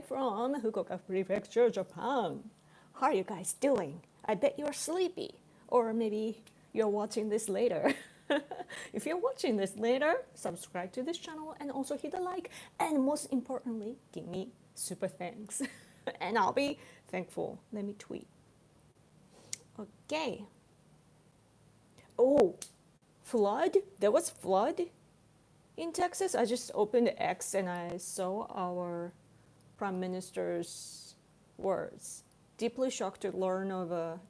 live from Fukuoka Prefecture, Japan. How are you guys doing? I bet you're sleepy, or maybe you're watching this later. If you're watching this later, subscribe to this channel and also hit the like, and most importantly, give me super thanks. And I'll be thankful. Let me tweet. Okay. Oh, flood? There was flood in Texas. I just opened X and I saw our Prime Minister's words. Deeply shocked to learn of a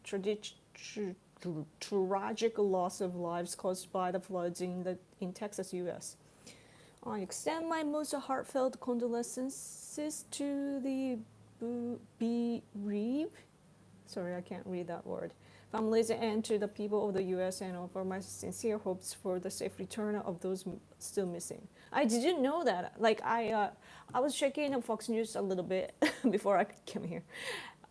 tragic loss of lives caused by the floods in Texas, U.S. I extend my most heartfelt condolences to the bereaved. Sorry, I can't read that word. Families and to the people of the U.S. and offer my sincere hopes for the safe return of those still missing. I didn't know that. Like I was checking Fox News a little bit before I came here,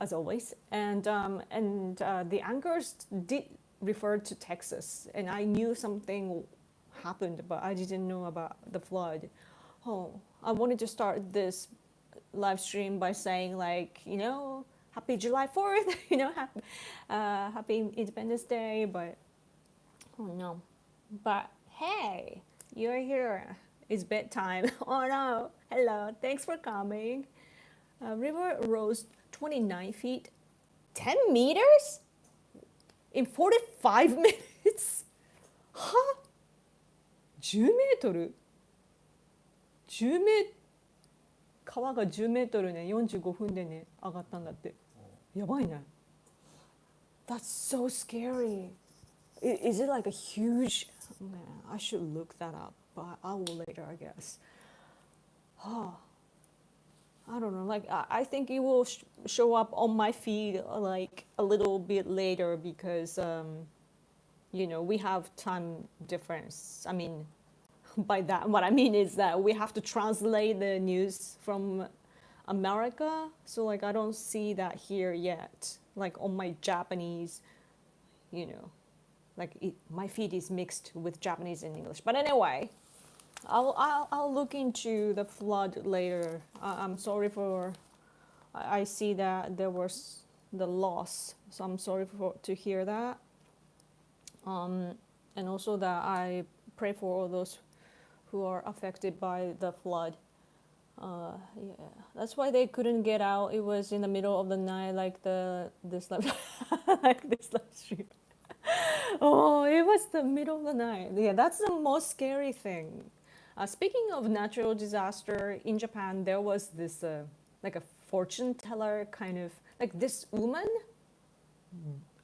as always, and the anchors did refer to Texas, and I knew something happened, but I didn't know about the flood. Oh, I wanted to start this live stream by saying, like, you know, Happy July 4th, you know, happy Independence Day, but oh no. But hey, you're here. It's bedtime. Oh no. Hello. Thanks for coming. River rose 29 feet, 10 meters in 45 minutes. Huh? 10メートル ?10 メートル川が10メートルね、45分でね、上がったんだって。やばいね。That's so scary. Is it like a huge... Man, I should look that up, but I will later, I guess. Oh, I don't know. Like, I think it will show up on my feed like a little bit later because, you know, we have time difference. I mean, by that, what I mean is that we have to translate the news from America. So like, I don't see that here yet. Like on my Japanese, you know, like my feed is mixed with Japanese and English. But anyway, I'll look into the flood later. I'm sorry for, I see that there was the loss. So I'm sorry to hear that. And also that I pray for all those who are affected by the flood. Yeah, that's why they couldn't get out. It was in the middle of the night, like this live stream. Oh, it was the middle of the night. Yeah, that's the most scary thing. Speaking of natural disaster, in Japan, there was this like a fortune teller kind of, like this woman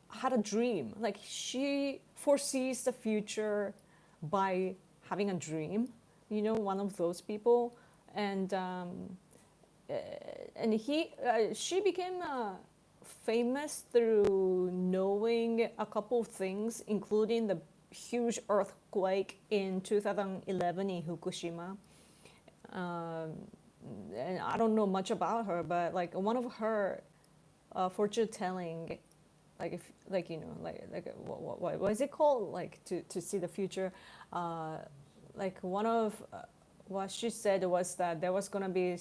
had a dream. Like she foresees the future by having a dream, you know, one of those people, and she became famous through knowing a couple of things, including the huge earthquake in 2011 in Fukushima. And I don't know much about her, but like one of her fortune telling, like if like you know like what is it called, like to see the future, like one of what she said was that there was gonna be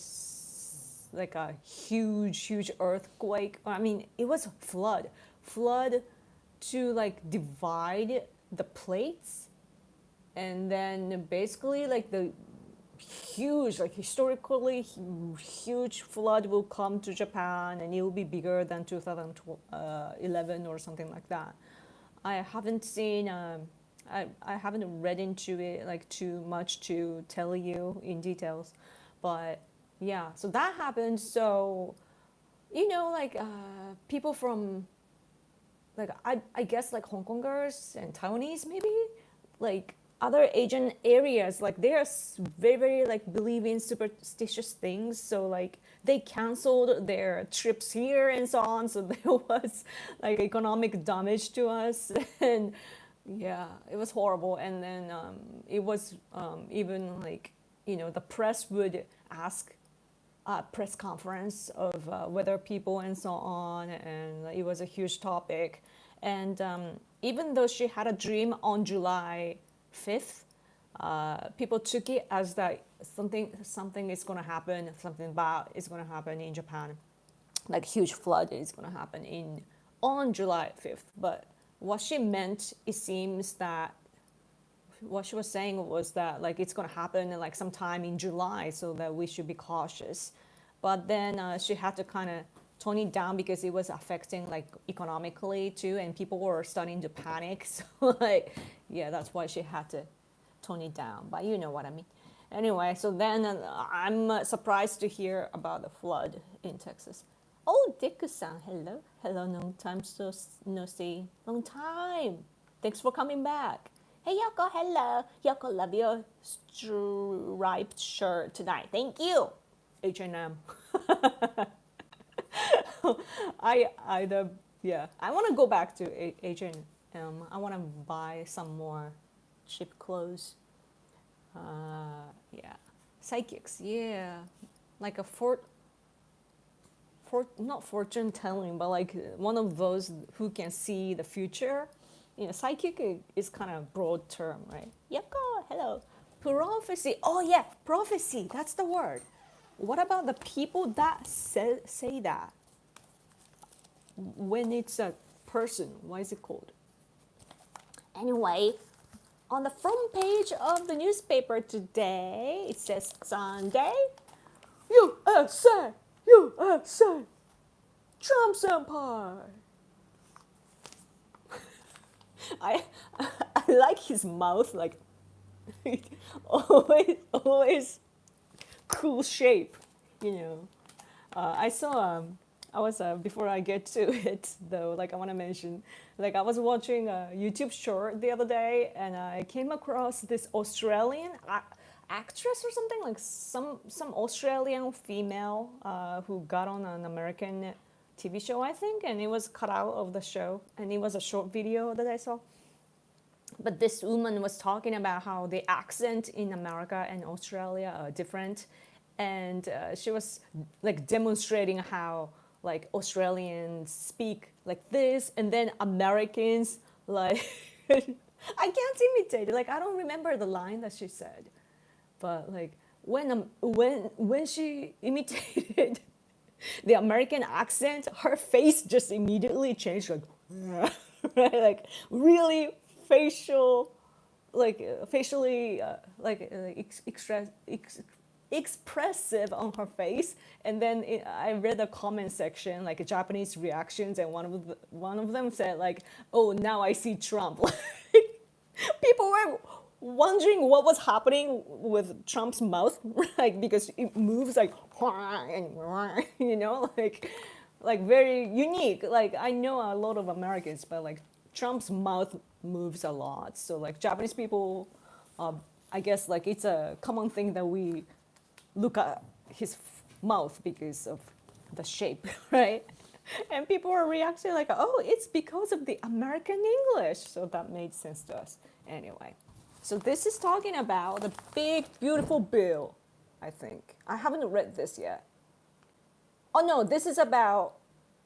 like a huge earthquake. I mean, it was flood to like divide the plates, and then basically like the huge, like historically huge flood will come to Japan, and it will be bigger than 2011 or something like that. I haven't seen, I haven't read into it like too much to tell you in details, but yeah, so that happened. So, you know, like people from, like I guess like Hong Kongers and Taiwanese maybe, like other Asian areas, like they are very like believe in superstitious things. So like they canceled their trips here and so on. So there was like economic damage to us, and yeah, it was horrible. And then it was even like, you know, the press would ask a press conference of weather people and so on, and it was a huge topic. And even though she had a dream on July 5th, people took it as that something is going to happen, something bad is going to happen in Japan, like huge flood is going to happen on July 5th. But what she meant, it seems that what she was saying was that like it's going to happen like sometime in July, so that we should be cautious. But then she had to kind of tone it down because it was affecting like economically too, and people were starting to panic. So like, yeah, that's why she had to tone it down. But you know what I mean. Anyway, so then I'm surprised to hear about the flood in Texas. Oh, Deku-san, hello. Hello, long time no see. Long time. Thanks for coming back. Hey, Yoko, hello. Yoko, love your striped shirt tonight. Thank you. H&M. I want to go back to H&M. I want to buy some more cheap clothes. Yeah, psychics. Yeah, like a not fortune telling, but like one of those who can see the future. You know, psychic is kind of broad term, right? Yoko, hello. Prophecy. Oh yeah, prophecy. That's the word. What about the people that say that? When it's a person, what is it called? Anyway, on the front page of the newspaper today, it says Sunday, USA, USA, Trump's empire. I like his mouth, like always cool shape, you know. I was before I get to it though, like I want to mention, like I was watching a YouTube short the other day, and I came across this Australian actress or something, like some Australian female who got on an American TV show, I think, and it was cut out of the show, and it was a short video that I saw. But this woman was talking about how the accent in America and Australia are different, and she was like demonstrating how like Australians speak like this, and then Americans like I can't imitate it. Like I don't remember the line that she said, but like when she imitated the American accent, her face just immediately changed, like right, like really facially expressive on her face. And then I read the comment section, like Japanese reactions, and one of them said like, "Oh, now I see Trump." People were wondering what was happening with Trump's mouth, like because it moves like, you know, like very unique. Like I know a lot of Americans, but like Trump's mouth moves a lot. So like Japanese people, I guess like it's a common thing that we look at his mouth because of the shape, right? And people were reacting like, oh, it's because of the American English. So that made sense to us. Anyway, so this is talking about the big, beautiful bill, I think. I haven't read this yet. Oh no, this is about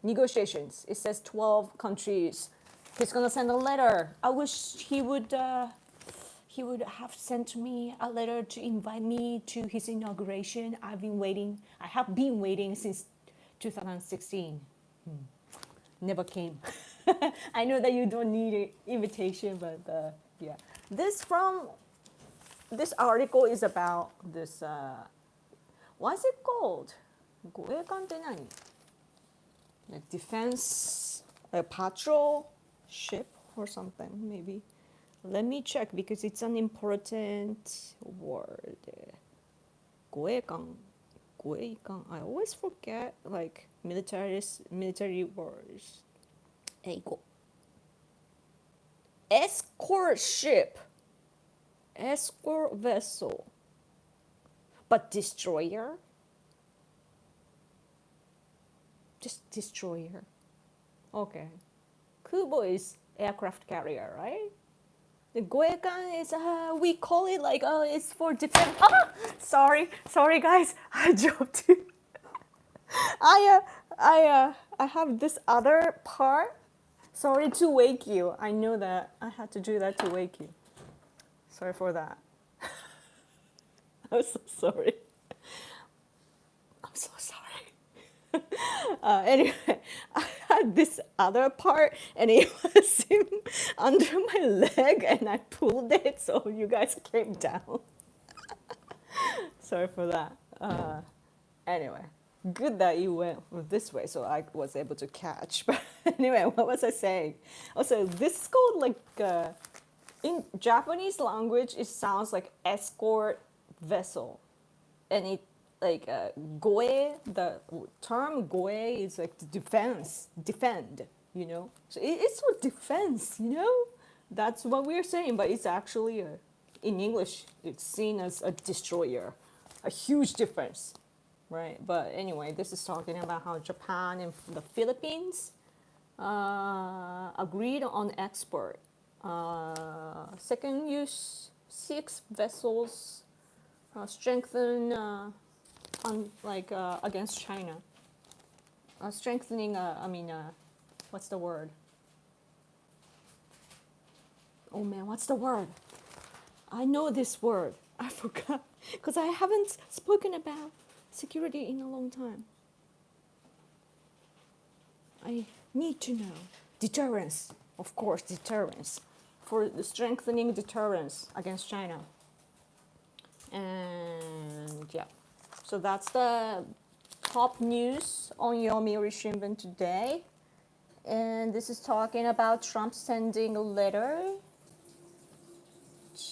negotiations. It says 12 countries. He's gonna send a letter. I wish he would have sent me a letter to invite me to his inauguration. I have been waiting since 2016. Never came. I know that you don't need an invitation, but yeah. This article is about this, what's it called? 護衛艦って何? Like defense, like patrol ship or something, maybe. Let me check because it's an important word. 護衛艦. I always forget like military words. Eigo. Escort ship. Escort vessel. But destroyer? Just destroyer. Okay. Kubo is aircraft carrier, right? The goekan is, we call it like, it's for defense. Ah! Sorry guys, I dropped it. I have this other part. Sorry to wake you. I know that I had to do that to wake you. Sorry for that. I'm so sorry. I'm so sorry. Anyway, I had this other part and it was under my leg and I pulled it so you guys came down. Sorry for that. Anyway, good that you went this way so I was able to catch. But anyway, what was I saying? Also, this is called like, in Japanese language, it sounds like escort vessel. And it like goe, the term goe is like the defense, defend, you know. So it's for defense, you know. That's what we're saying, but it's actually in English, it's seen as a destroyer, a huge difference, right? But anyway, this is talking about how Japan and the Philippines agreed on export. Second use 6 vessels strengthen against China. Strengthening, what's the word? Oh man, what's the word? I know this word. I forgot because I haven't spoken about security in a long time. I need to know. Deterrence, of course, deterrence. For the strengthening deterrence against China. And yeah, so that's the top news on Yomiuri Shimbun today. And this is talking about Trump sending a letter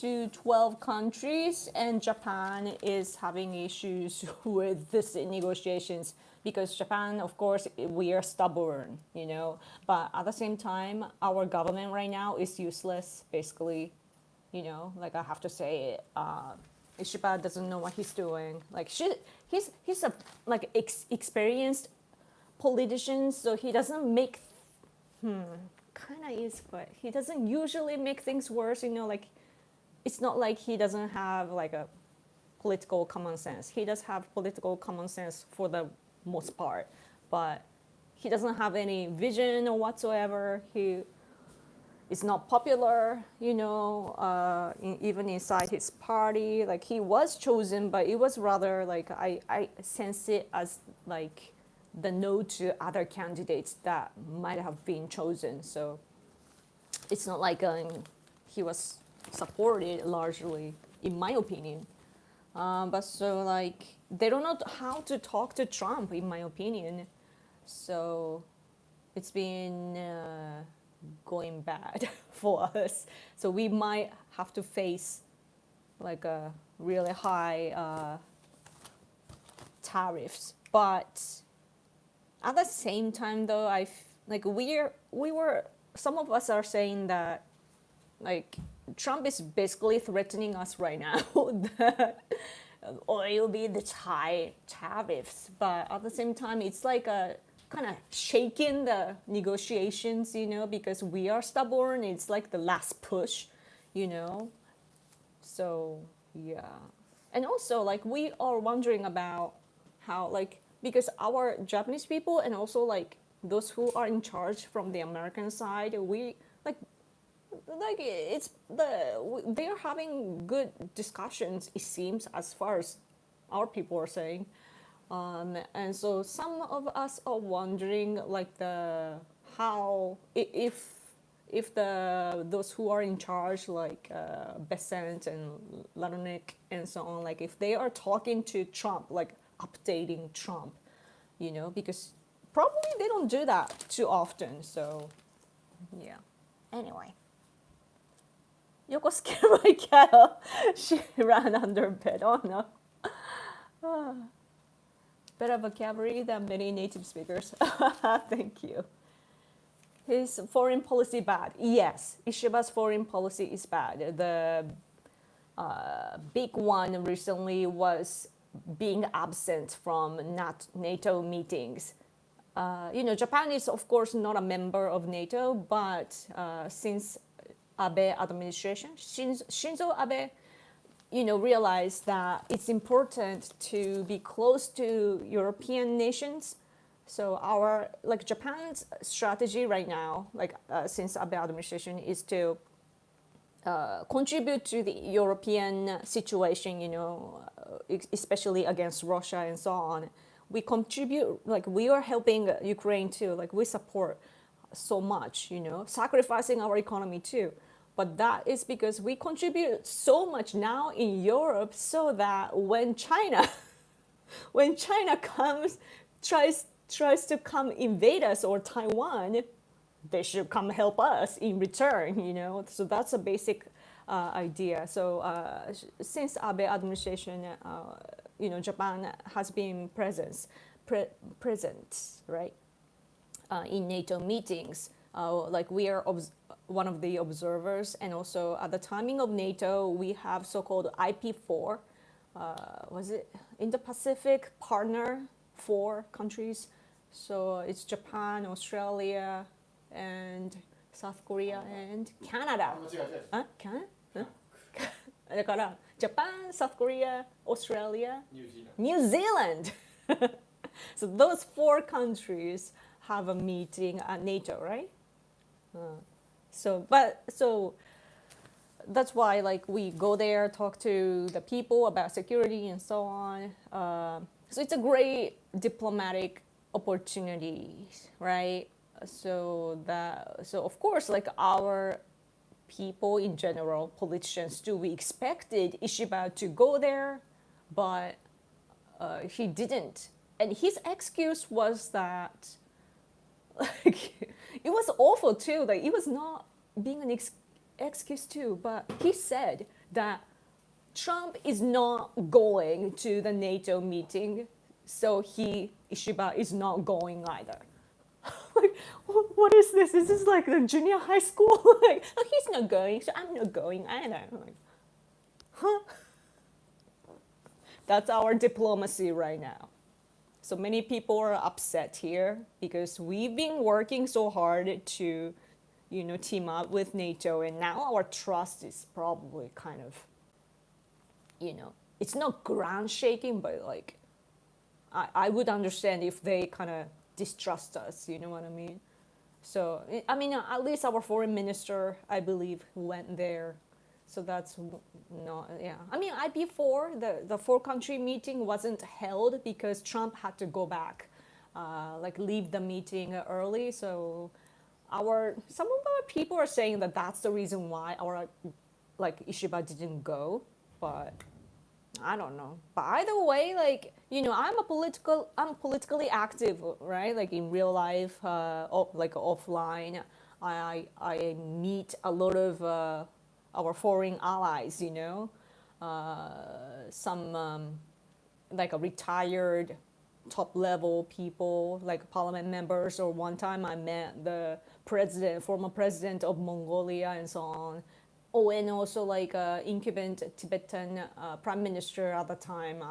to 12 countries, and Japan is having issues with this negotiations because Japan, of course, we are stubborn, you know, but at the same time, our government right now is useless, basically, you know, like I have to say it. Ishiba doesn't know what he's doing. Like he's a like experienced politician, so he doesn't make kind of is, but he doesn't usually make things worse. You know, like it's not like he doesn't have like a political common sense. He does have political common sense for the most part, but he doesn't have any vision or whatsoever. He is not popular, you know, even inside his party. Like he was chosen, but it was rather like I sense it as like the no to other candidates that might have been chosen. So it's not like he was supported largely, in my opinion. But so like they don't know how to talk to Trump, in my opinion. So it's been going bad for us. So we might have to face like a really high tariffs. But at the same time, though, we were some of us are saying that like Trump is basically threatening us right now that it'll be this high tariffs. But at the same time, it's like a kind of shaking the negotiations, you know, because we are stubborn. It's like the last push, you know. So yeah, and also like we are wondering about how like because our Japanese people and also like those who are in charge from the American side, we like it's they are having good discussions, it seems, as far as our people are saying. And so some of us are wondering like the how if those who are in charge like Besant and Laronik and so on, like if they are talking to Trump, like updating Trump, you know, because probably they don't do that too often. So yeah, anyway, Yoko scared my cat. She ran under bed. Oh no. Better vocabulary than many native speakers. Thank you. His foreign policy bad. Yes, Ishiba's foreign policy is bad. The big one recently was being absent from NATO meetings. You know, Japan is of course not a member of NATO, but since Abe administration, Shinzo Abe, you know, realized that it's important to be close to European nations. So our like Japan's strategy right now, like since Abe administration, is to contribute to the European situation, you know, especially against Russia and so on. We contribute, like we are helping Ukraine too, like we support so much, sacrificing our economy too. But that is because we contribute so much now in Europe, so that when China when China tries to come invade us or Taiwan, they should come help us in return. So that's a basic idea. So since Abe administration, Japan has been present, right, in NATO meetings. Like we are one of the observers, and also at the timing of NATO, we have so-called IP4. Was it Indo-Pacific Partner 4 countries? So it's Japan, Australia, and South Korea and Canada. Canada? だからJapan, South Korea, Australia, New Zealand. So those 4 countries have a meeting at NATO, right? So that's why like we go there, talk to the people about security and so on. So it's a great diplomatic opportunity, right? So of course, like our people in general, politicians too, we expected Ishiba to go there, but he didn't. And his excuse was that like, it was awful too. Like it was not being an excuse too, but he said that Trump is not going to the NATO meeting, so Ishiba is not going either. Like, what is this? Is this like the junior high school? Like, oh, he's not going, so I'm not going either. I'm like, huh? That's our diplomacy right now. So many people are upset here because we've been working so hard to, team up with NATO, and now our trust is probably kind of, it's not ground shaking, but like, I would understand if they kind of distrust us, you know what I mean? So, I mean, at least our foreign minister, I believe, went there. So that's not, yeah. I mean, IP4, the 4-country meeting wasn't held because Trump had to go back, leave the meeting early. So some of our people are saying that that's the reason why Ishiba didn't go, but I don't know. But either way, I'm politically active, right? Like in real life, offline, I meet a lot of our foreign allies, some like a retired top level people, like parliament members, or one time I met the former president of Mongolia and so on. Oh, and also like incumbent Tibetan prime minister at the time.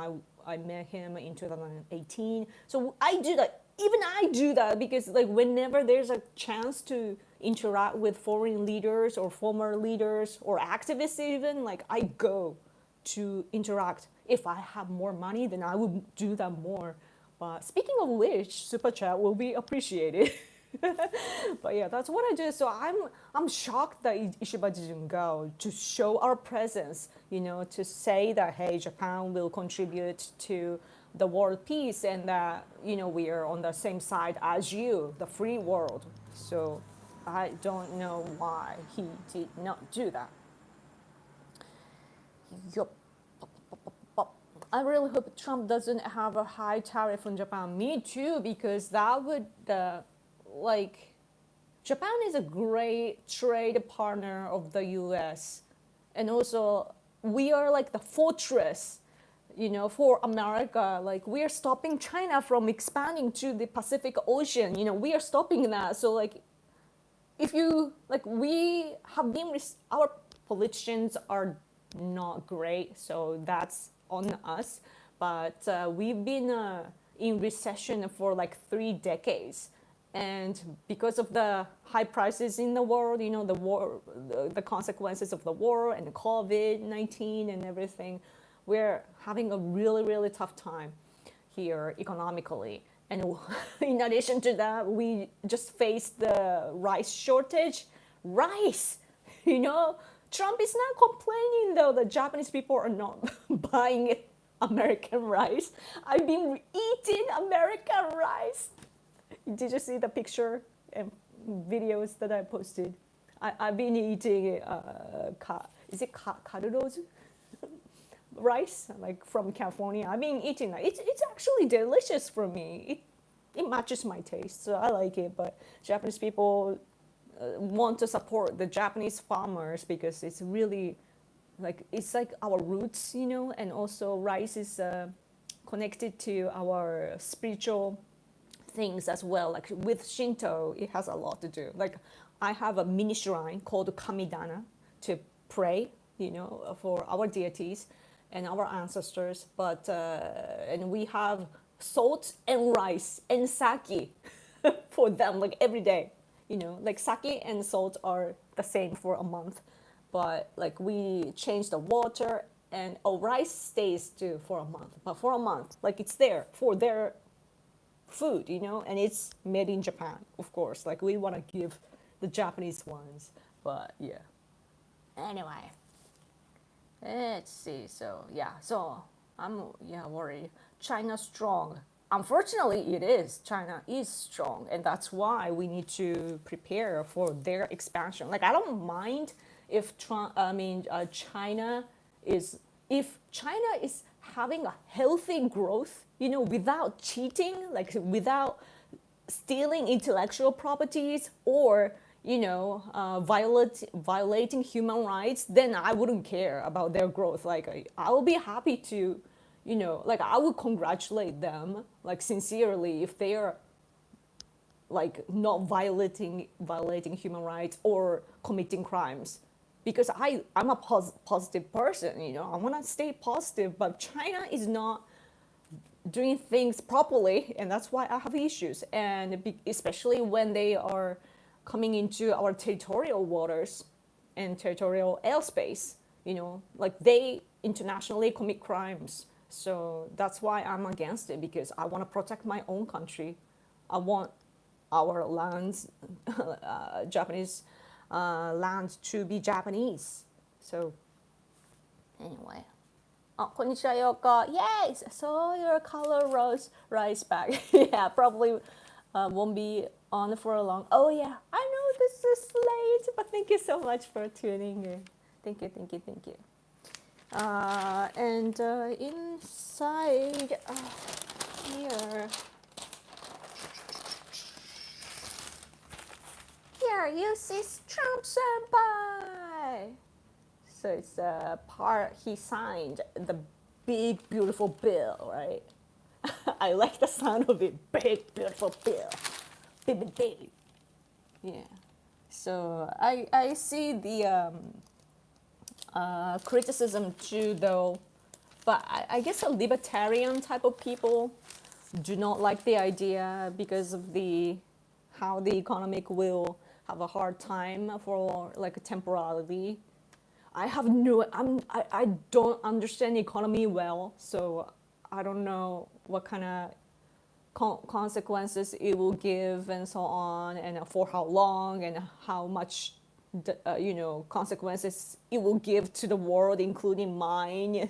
I met him in 2018. So I do that. Even I do that because like whenever there's a chance to interact with foreign leaders or former leaders or activists even, like I go to interact. If I have more money, then I would do that more. But speaking of which, super chat will be appreciated. But yeah, that's what I do. So I'm shocked that Ishiba didn't go, to show our presence, to say that, hey, Japan will contribute to the world peace, and that, we are on the same side as you, the free world. So I don't know why he did not do that. Yup. I really hope Trump doesn't have a high tariff on Japan. Me too, because that would, Japan is a great trade partner of the U.S. And also, we are like the fortress, for America. Like, we are stopping China from expanding to the Pacific Ocean. We are stopping that. So, our politicians are not great, so that's on us. But we've been in recession for 3 decades. And because of the high prices in the world, the war, the consequences of the war and COVID-19 and everything, we're having a really, really tough time here economically. And in addition to that, we just faced the rice shortage. Rice, Trump is not complaining though that Japanese people are not buying it American rice. I've been eating American rice. Did you see the picture and videos that I posted? I've been eating, is it karurozu rice, like from California. I've been eating that. It's actually delicious for me. It matches my taste, so I like it. But Japanese people want to support the Japanese farmers because it's really it's like our roots, and also rice is connected to our spiritual things as well. Like with Shinto, it has a lot to do. Like I have a mini shrine called Kamidana to pray, for our deities and our ancestors. But and we have salt and rice and sake for them, like every day. Like sake and salt are the same for a month, but like we change the water, and rice stays too for a month. But for a month, like it's there for their food, and it's made in Japan, of course. Like we want to give the Japanese ones, but yeah. Anyway, let's see. So I'm worried. China strong. Unfortunately, it is. China is strong, and that's why we need to prepare for their expansion. Like I don't mind if China is having a healthy growth, without cheating, like without stealing intellectual properties or violating human rights, then I wouldn't care about their growth. Like I will be happy to, like I would congratulate them, like sincerely, if they are like not violating human rights or committing crimes, because I'm a positive person, I want to stay positive, but China is not doing things properly, and that's why I have issues. And especially when they are coming into our territorial waters and territorial airspace, like they internationally commit crimes. So that's why I'm against it, because I want to protect my own country. I want our lands, Japanese land, to be Japanese. So anyway. Oh, konnichiwa, Yoko. Yes, I saw your color rose rice bag. Yeah, probably won't be on for a long. Oh yeah, I know this is late, but thank you so much for tuning in. Thank you. And inside here, you see Trump senpai. So it's a part he signed, the big beautiful bill, right? I like the sound of it, big beautiful bill, big. Yeah. So I see the criticism too, though, but I guess a libertarian type of people do not like the idea because of how the economic will have a hard time for like temporarily. I don't understand economy well, so I don't know what kind of consequences it will give and so on, and for how long, and how much consequences it will give to the world, including mine.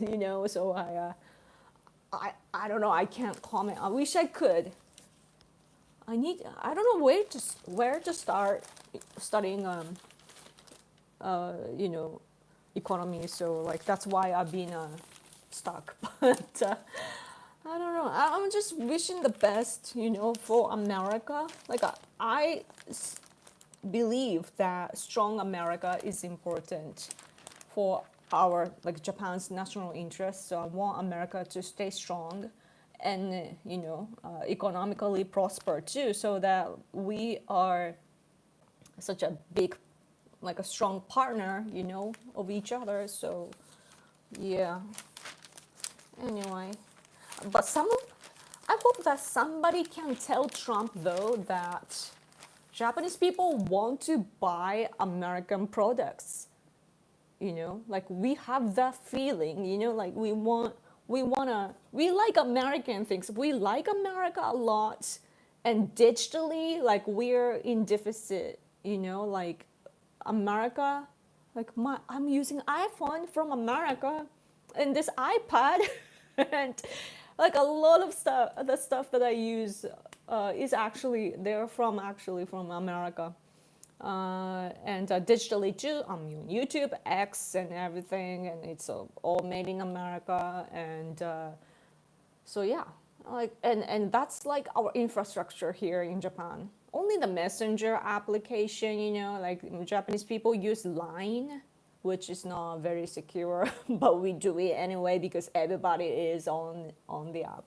So I don't know. I can't comment. I wish I could. I don't know where to start studying economy. So like that's why I've been stuck. But I don't know. I'm just wishing the best, for America. Like I believe that strong America is important for our Japan's national interest. So I want America to stay strong and economically prosper too, so that we are such a big, a strong partner, of each other. So yeah. Anyway, but I hope that somebody can tell Trump though that Japanese people want to buy American products. We have that feeling, we like American things. We like America a lot, and digitally, we're in deficit. America, I'm using iPhone from America, and this iPad And like a lot of stuff, the stuff that I use is actually they're from actually from America. And digitally too. I'm on YouTube, X, and everything, and it's all made in America. And so yeah, like and that's like our infrastructure here in Japan. Only the messenger application, like Japanese people use Line, which is not very secure, but we do it anyway because everybody is on the app.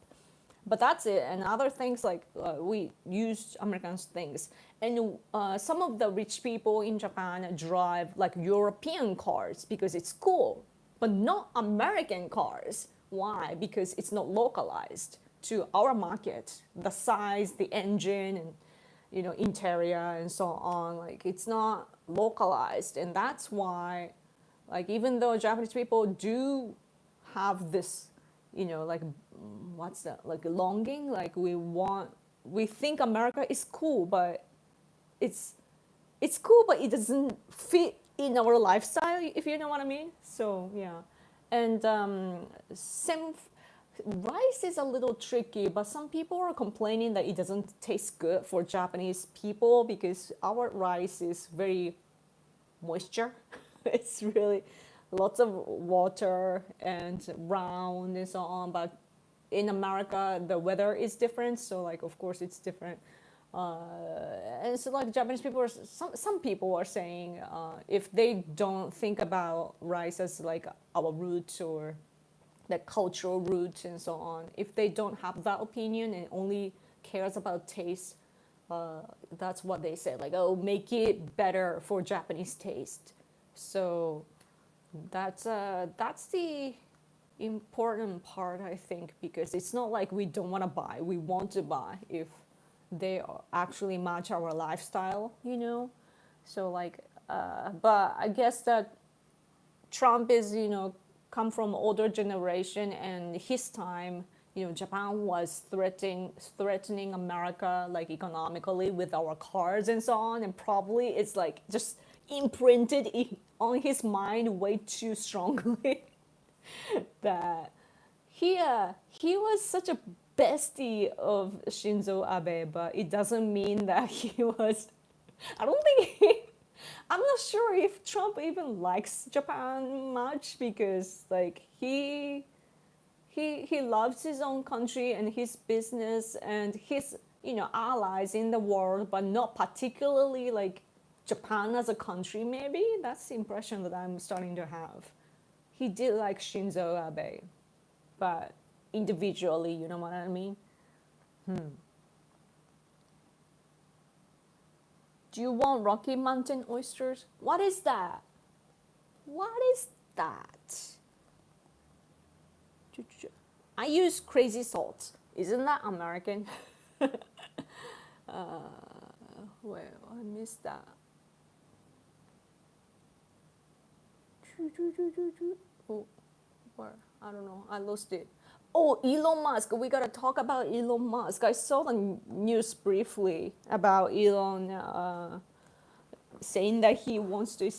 But that's it. And other things like we use American things. And some of the rich people in Japan drive like European cars because it's cool, but not American cars. Why? Because it's not localized to our market. The size, the engine, and interior and so on. Like it's not localized, and that's why, like even though Japanese people do have this, like what's that, like longing, like we think America is cool, but it's cool, but it doesn't fit in our lifestyle, if you know what I mean. So yeah, and same. Rice is a little tricky, but some people are complaining that it doesn't taste good for Japanese people because our rice is very moisture. It's really lots of water and round and so on. But in America, the weather is different, so like of course it's different. And so like Japanese people are some people are saying if they don't think about rice as like our roots or the cultural roots and so on, if they don't have that opinion and only cares about taste, that's what they say, like, oh, make it better for Japanese taste. So that's the important part, I think, because it's not like we don't want to buy, we want to buy if they actually match our lifestyle. So like but I guess that Trump is come from older generation, and his time, Japan was threatening America like economically with our cars and so on, and probably it's like just imprinted on his mind way too strongly that he was such a bestie of Shinzo Abe, but it doesn't mean that he was. I don't think I'm not sure if Trump even likes Japan much because like he loves his own country and his business and his allies in the world, but not particularly like Japan as a country. Maybe that's the impression that I'm starting to have. He did like Shinzo Abe, but individually, you know what I mean? Do you want Rocky Mountain oysters? What is that? What is that? I use crazy salt. Isn't that American? Well, I missed that. Oh, where? I don't know. I lost it. Oh, Elon Musk. We gotta talk about Elon Musk. I saw the news briefly about Elon saying that he wants to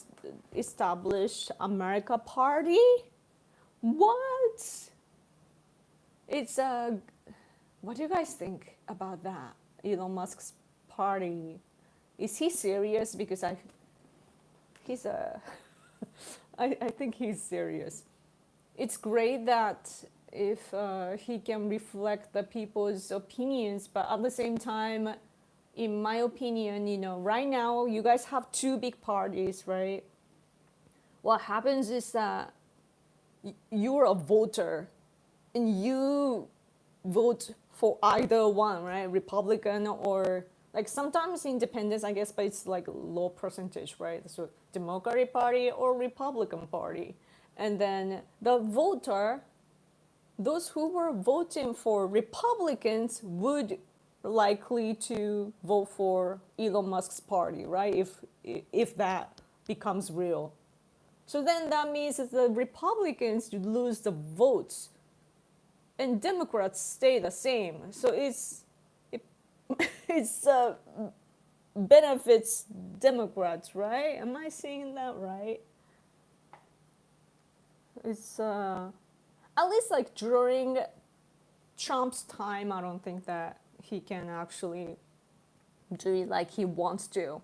establish America Party. What? It's what do you guys think about that? Elon Musk's party. Is he serious? Because he's a I think he's serious. It's great that if he can reflect the people's opinions, but at the same time, in my opinion, right now you guys have two big parties, right? What happens is that you're a voter and you vote for either one, right? Republican or like sometimes independents, I guess, but it's like low percentage, right? So Democratic Party or Republican Party. And then the voter, those who were voting for Republicans would likely to vote for Elon Musk's party, right? If that becomes real. So then that means that the Republicans lose the votes and Democrats stay the same. So it's benefits Democrats, right? Am I saying that right? It's at least like during Trump's time, I don't think that he can actually do it like he wants to,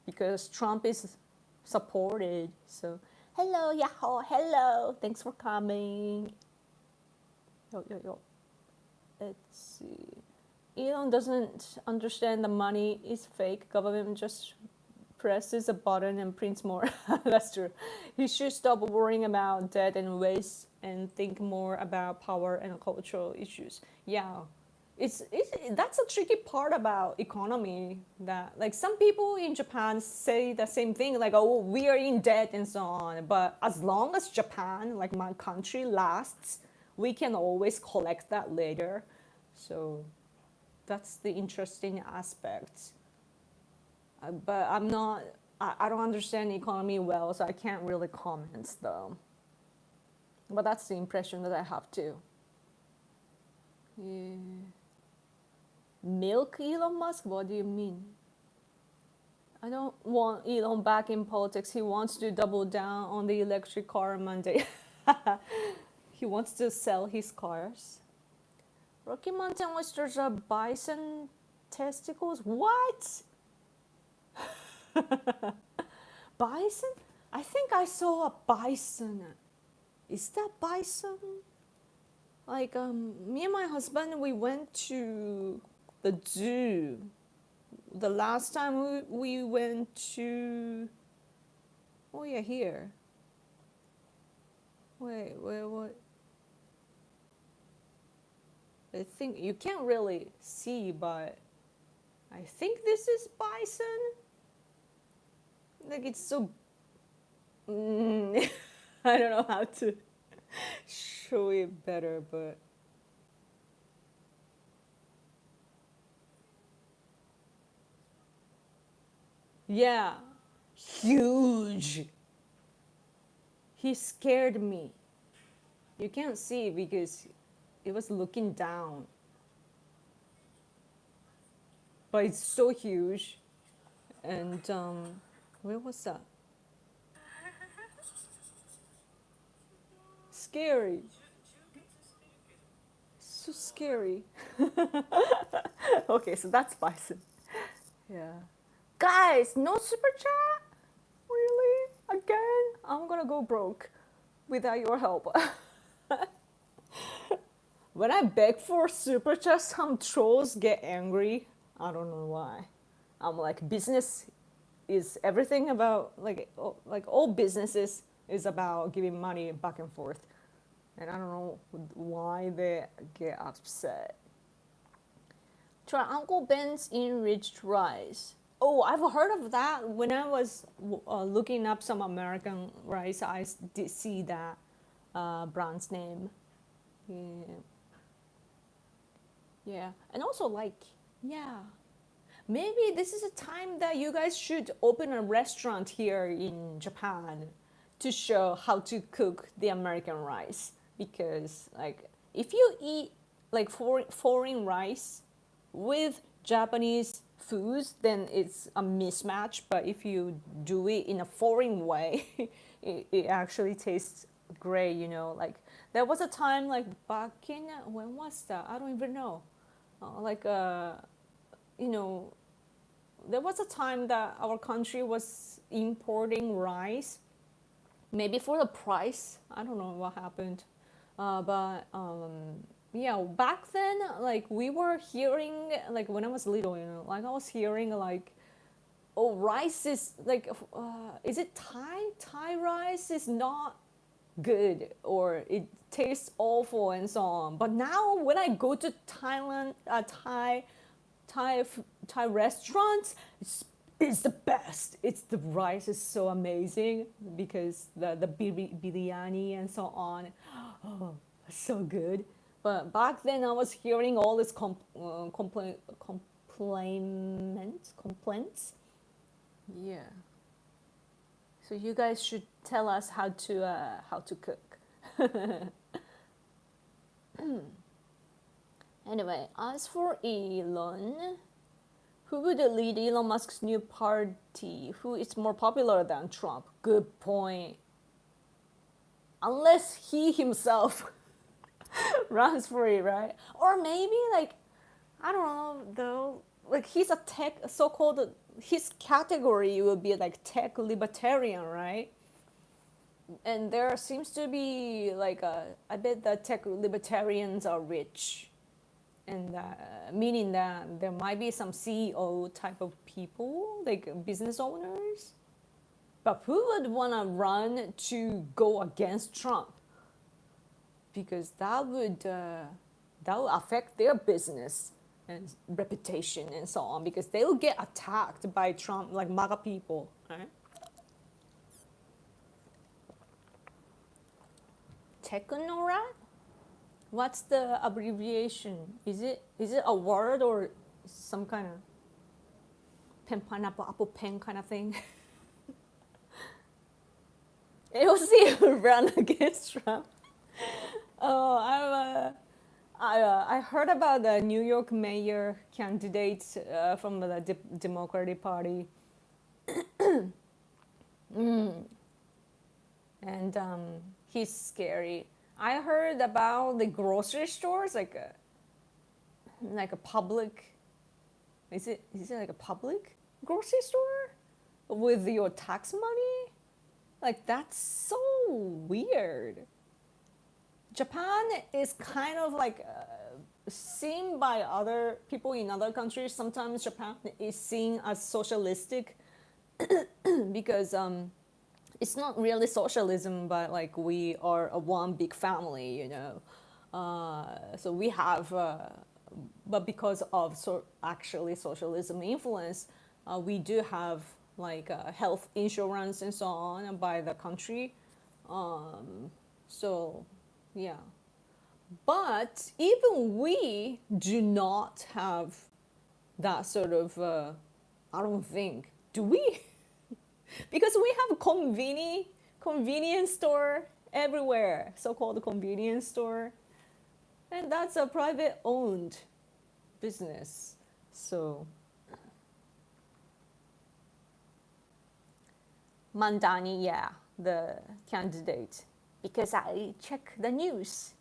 because Trump is supported. So hello, Yahoo, hello, thanks for coming. Yo. Let's see. Elon doesn't understand the money is fake. Government just presses a button and prints more. That's true. He should stop worrying about debt and waste and think more about power and cultural issues. Yeah, it's that's a tricky part about economy, that like some people in Japan say the same thing, like, oh, we are in debt and so on, but as long as Japan, like my country, lasts, we can always collect that later. So that's the interesting aspect. But I'm not, I don't understand the economy well, so I can't really comment though. But that's the impression that I have too. Yeah. Milk Elon Musk? What do you mean? I don't want Elon back in politics. He wants to double down on the electric car mandate. He wants to sell his cars. Rocky Mountain oysters are bison testicles? What? Bison? I think I saw a bison. Is that bison? Like, me and my husband, we went to the zoo. The last time we went to, oh yeah, here. Wait, what? I think you can't really see, but I think this is bison. Like, it's so, I don't know how to show it better, but yeah, huge. He scared me. You can't see because it was looking down, but it's so huge. And where was that? Scary. So scary. Okay, so that's bison. Yeah. Guys, no super chat? Really? Again? I'm gonna go broke without your help. When I beg for super chat, some trolls get angry. I don't know why. I'm like, business is everything about, like all businesses is about giving money back and forth. And I don't know why they get upset. Try Uncle Ben's enriched rice. Oh, I've heard of that. When I was looking up some American rice, I did see that brand's name. Yeah. Yeah. And also, like, yeah, maybe this is a time that you guys should open a restaurant here in Japan to show how to cook the American rice. Because, like, if you eat like foreign rice with Japanese foods, then it's a mismatch. But if you do it in a foreign way, it actually tastes great, you know. Like, there was a time, like, back in, when was that? I don't even know. You know, there was a time that our country was importing rice, maybe for the price. I don't know what happened. But yeah, back then, like, we were hearing, like, when I was little, you know, like, I was hearing, like, oh, rice is, like, is it Thai? Thai rice is not good, or it tastes awful and so on. But now when I go to Thailand, Thai restaurants, it's the best. It's the rice is so amazing because the biryani and so on. Oh, so good. But back then I was hearing all this complaints. Yeah. So you guys should tell us how to cook. Anyway, as for Elon, who would lead Elon Musk's new party? Who is more popular than Trump? Good point. Unless he himself runs free, right? Or maybe like, I don't know though. Like he's a tech, so-called, his category would be like tech libertarian, right? And there seems to be like I bet the tech libertarians are rich, and meaning that there might be some CEO type of people, like business owners. But who would want to run to go against Trump? Because that would affect their business and reputation and so on. Because they will get attacked by Trump, like MAGA people, right? Technorat? What's the abbreviation? Is it a word or some kind of pen, pineapple, apple pen kind of thing? AOC will run against Trump. Oh, I heard about the New York mayor candidate from the Democratic Party. And he's scary. I heard about the grocery stores, like a public. Is it like a public grocery store with your tax money? Like that's so weird. Japan is kind of like seen by other people in other countries. Sometimes Japan is seen as socialistic because it's not really socialism, but like we are a one big family, you know. So we have, but because of actually socialism influence, we do have like health insurance and so on by the country. So yeah, but even we do not have that sort of. I don't think, do we? Because we have convenience store everywhere, so-called convenience store, and that's a private owned business. So Mandani, yeah, the candidate, because I check the news.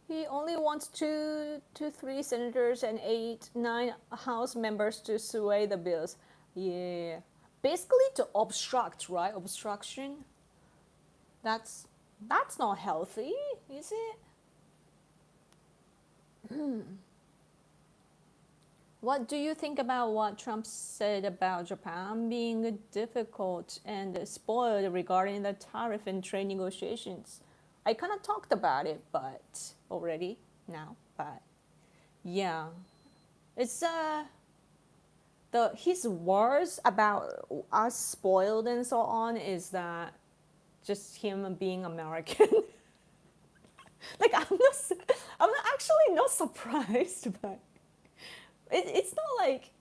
He only wants 2 to 3 senators and 8-9 House members to sway the bills. Yeah, basically to obstruct, right? Obstruction. That's not healthy, is it? What do you think about what Trump said about Japan being difficult and spoiled regarding the tariff and trade negotiations? I kind of talked about it, but already now. But yeah, it's his words about us spoiled and so on is that just him being American. Like I'm actually not surprised, but it's not like,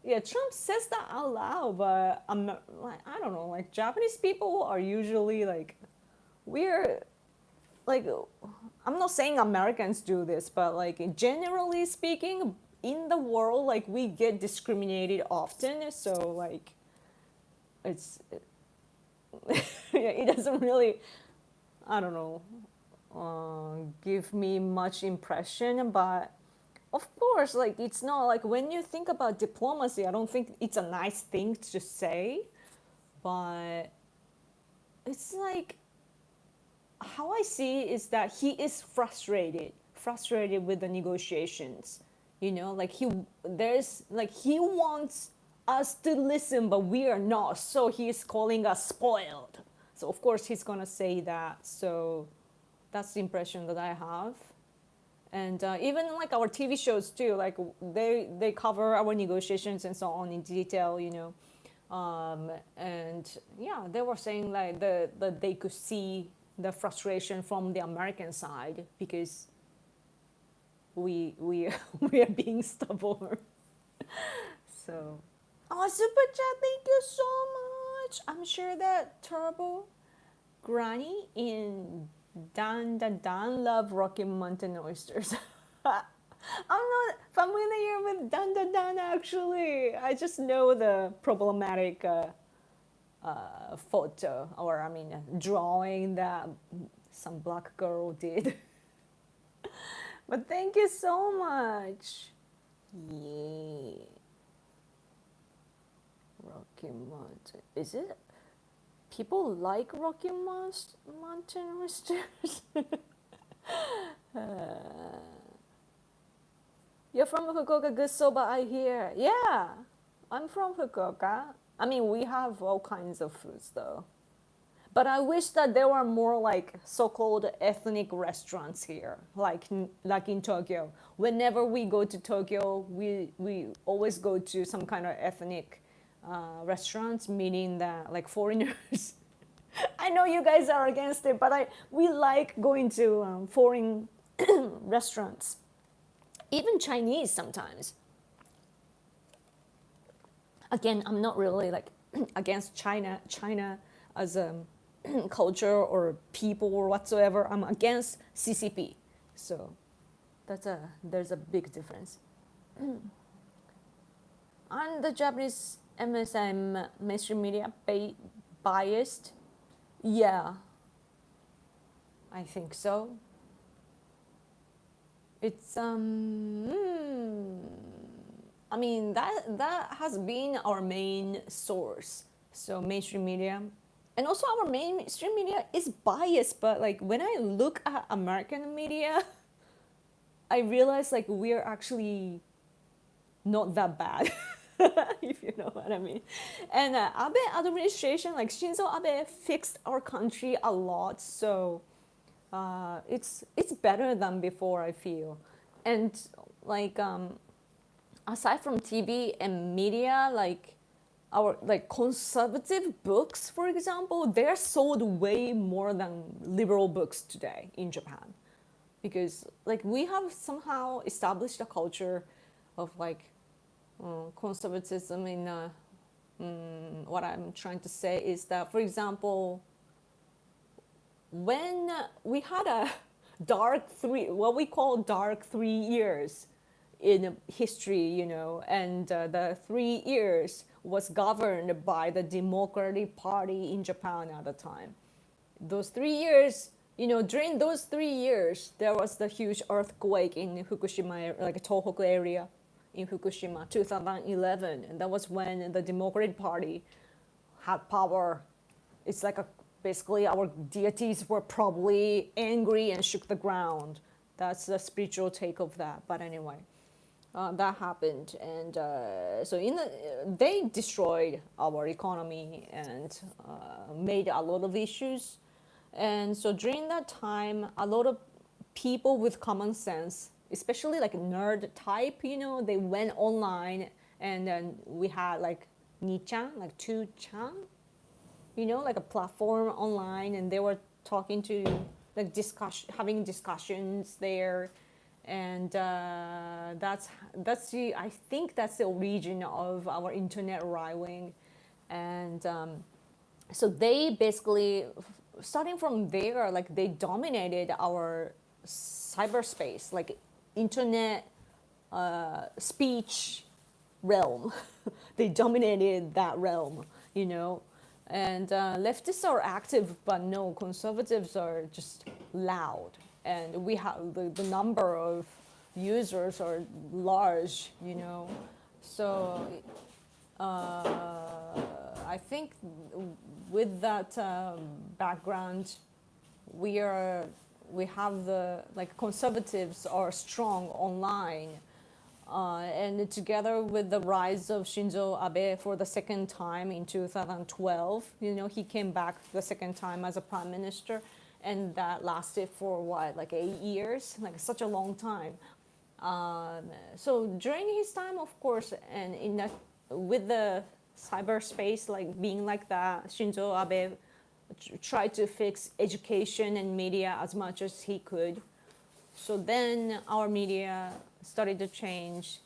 yeah, Trump says that out loud, but I'm not, like, I don't know, like Japanese people are usually like, we're like, I'm not saying Americans do this, but like generally speaking, in the world, like we get discriminated often. So like, it's yeah, it doesn't really, I don't know, give me much impression. But of course, like it's not like when you think about diplomacy, I don't think it's a nice thing to say, but it's like, how I see is that he is frustrated with the negotiations. You know, like he wants us to listen, but we are not. So he's calling us spoiled. So of course he's gonna say that. So that's the impression that I have. And even like our TV shows too, like they cover our negotiations and so on in detail, you know. And yeah, they were saying like that they could see the frustration from the American side because we we are being stubborn. So, oh, super chat! Thank you so much. I'm sure that Turbo, Granny, and Dan love Rocky Mountain oysters. I'm not familiar with Dan actually. I just know the problematic photo, or I mean, drawing that some black girl did. But thank you so much. Yeah. Rocky Mountain. Is it? People like Rocky Mountain oysters? You're from Fukuoka, good soba, I hear. Yeah, I'm from Fukuoka. I mean, we have all kinds of foods though. But I wish that there were more like so-called ethnic restaurants here, like in Tokyo. Whenever we go to Tokyo, we always go to some kind of ethnic restaurants, meaning that like foreigners. I know you guys are against it, but we like going to foreign restaurants, even Chinese sometimes. Again, I'm not really like against China as a culture or people or whatsoever. I'm against CCP. So there's a big difference. And the Japanese MSM mainstream media biased? Yeah, I think so. It's I mean that has been our main source. So mainstream media, and also our mainstream media is biased. But like when I look at American media, I realize like we're actually not that bad. If you know what I mean. And Abe administration, like Shinzo Abe, fixed our country a lot. So it's better than before, I feel. And like aside from TV and media, like our like conservative books, for example, they're sold way more than liberal books today in Japan, because like we have somehow established a culture of like conservatism in what I'm trying to say is that, for example, when we had a what we call dark 3 years in history, you know, and the 3 years was governed by the Democratic Party in Japan at the time. Those 3 years, you know, during those 3 years, there was the huge earthquake in Fukushima, like Tohoku area in Fukushima, 2011, and that was when the Democratic Party had power. It's like basically our deities were probably angry and shook the ground. That's the spiritual take of that. But anyway, that happened, and so they destroyed our economy and made a lot of issues. And so during that time, a lot of people with common sense, especially like nerd type, you know, they went online, and then we had like Ni-chan, like 2chan, you know, like a platform online, and they were talking to like having discussions there, and that's I think that's the origin of our internet right-wing, and so they basically, starting from there, like they dominated our cyberspace, like internet speech realm. They dominated that realm, you know. And leftists are active, but no, conservatives are just loud. And we have the number of users are large, you know. So I think with that background, we have the like conservatives are strong online, and together with the rise of Shinzo Abe for the second time in 2012, you know, he came back the second time as a prime minister, and that lasted for what, like 8 years, like such a long time. So during his time, of course, and in that with the cyberspace like being like that, Shinzo Abe tried to fix education and media as much as he could. So then our media started to change,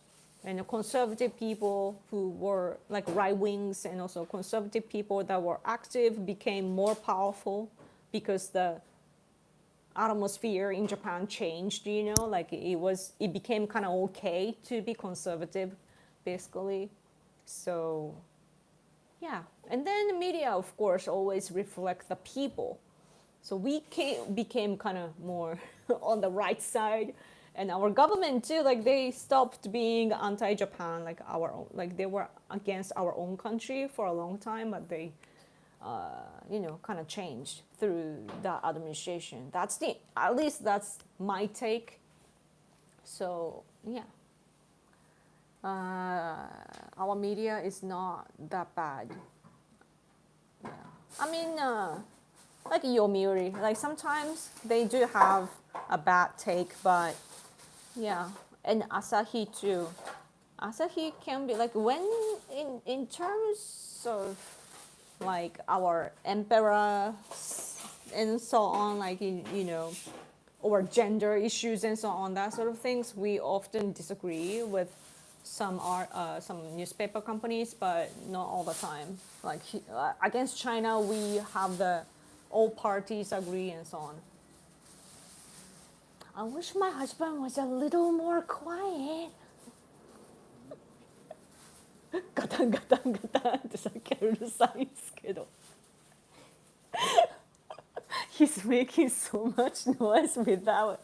and the conservative people who were like right wings and also conservative people that were active became more powerful because the atmosphere in Japan changed, you know, like it became kind of okay to be conservative, basically. So yeah, and then the media, of course, always reflect the people. So we became kind of more on the right side, and our government too. Like they stopped being anti-Japan, like our own, like they were against our own country for a long time, but they, kind of changed through the administration. At least that's my take. So yeah, our media is not that bad. Yeah, I mean, like Yomiuri, like sometimes they do have a bad take, but yeah, and Asahi too. Asahi can be like when in terms of like our emperor and so on, like or gender issues and so on, that sort of things, we often disagree with some newspaper companies, but not all the time. Like against China, we have all parties agree and so on. I wish my husband was a little more quiet. ガタンガタンガタンってさっきうるさいんですけど。He's making so much noise without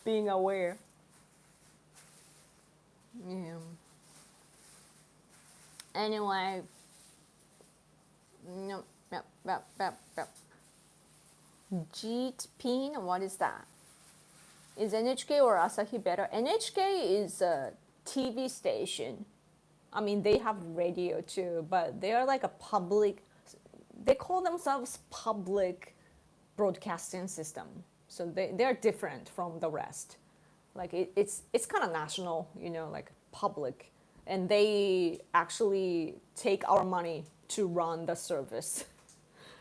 being aware. Yeah. Anyway. No. Jeet Pin, what is that? Is NHK or Asahi better? NHK is a TV station. I mean, they have radio too, but they are like a public, they call themselves public broadcasting system. So they're different from the rest. Like it's kind of national, like public. And they actually take our money to run the service.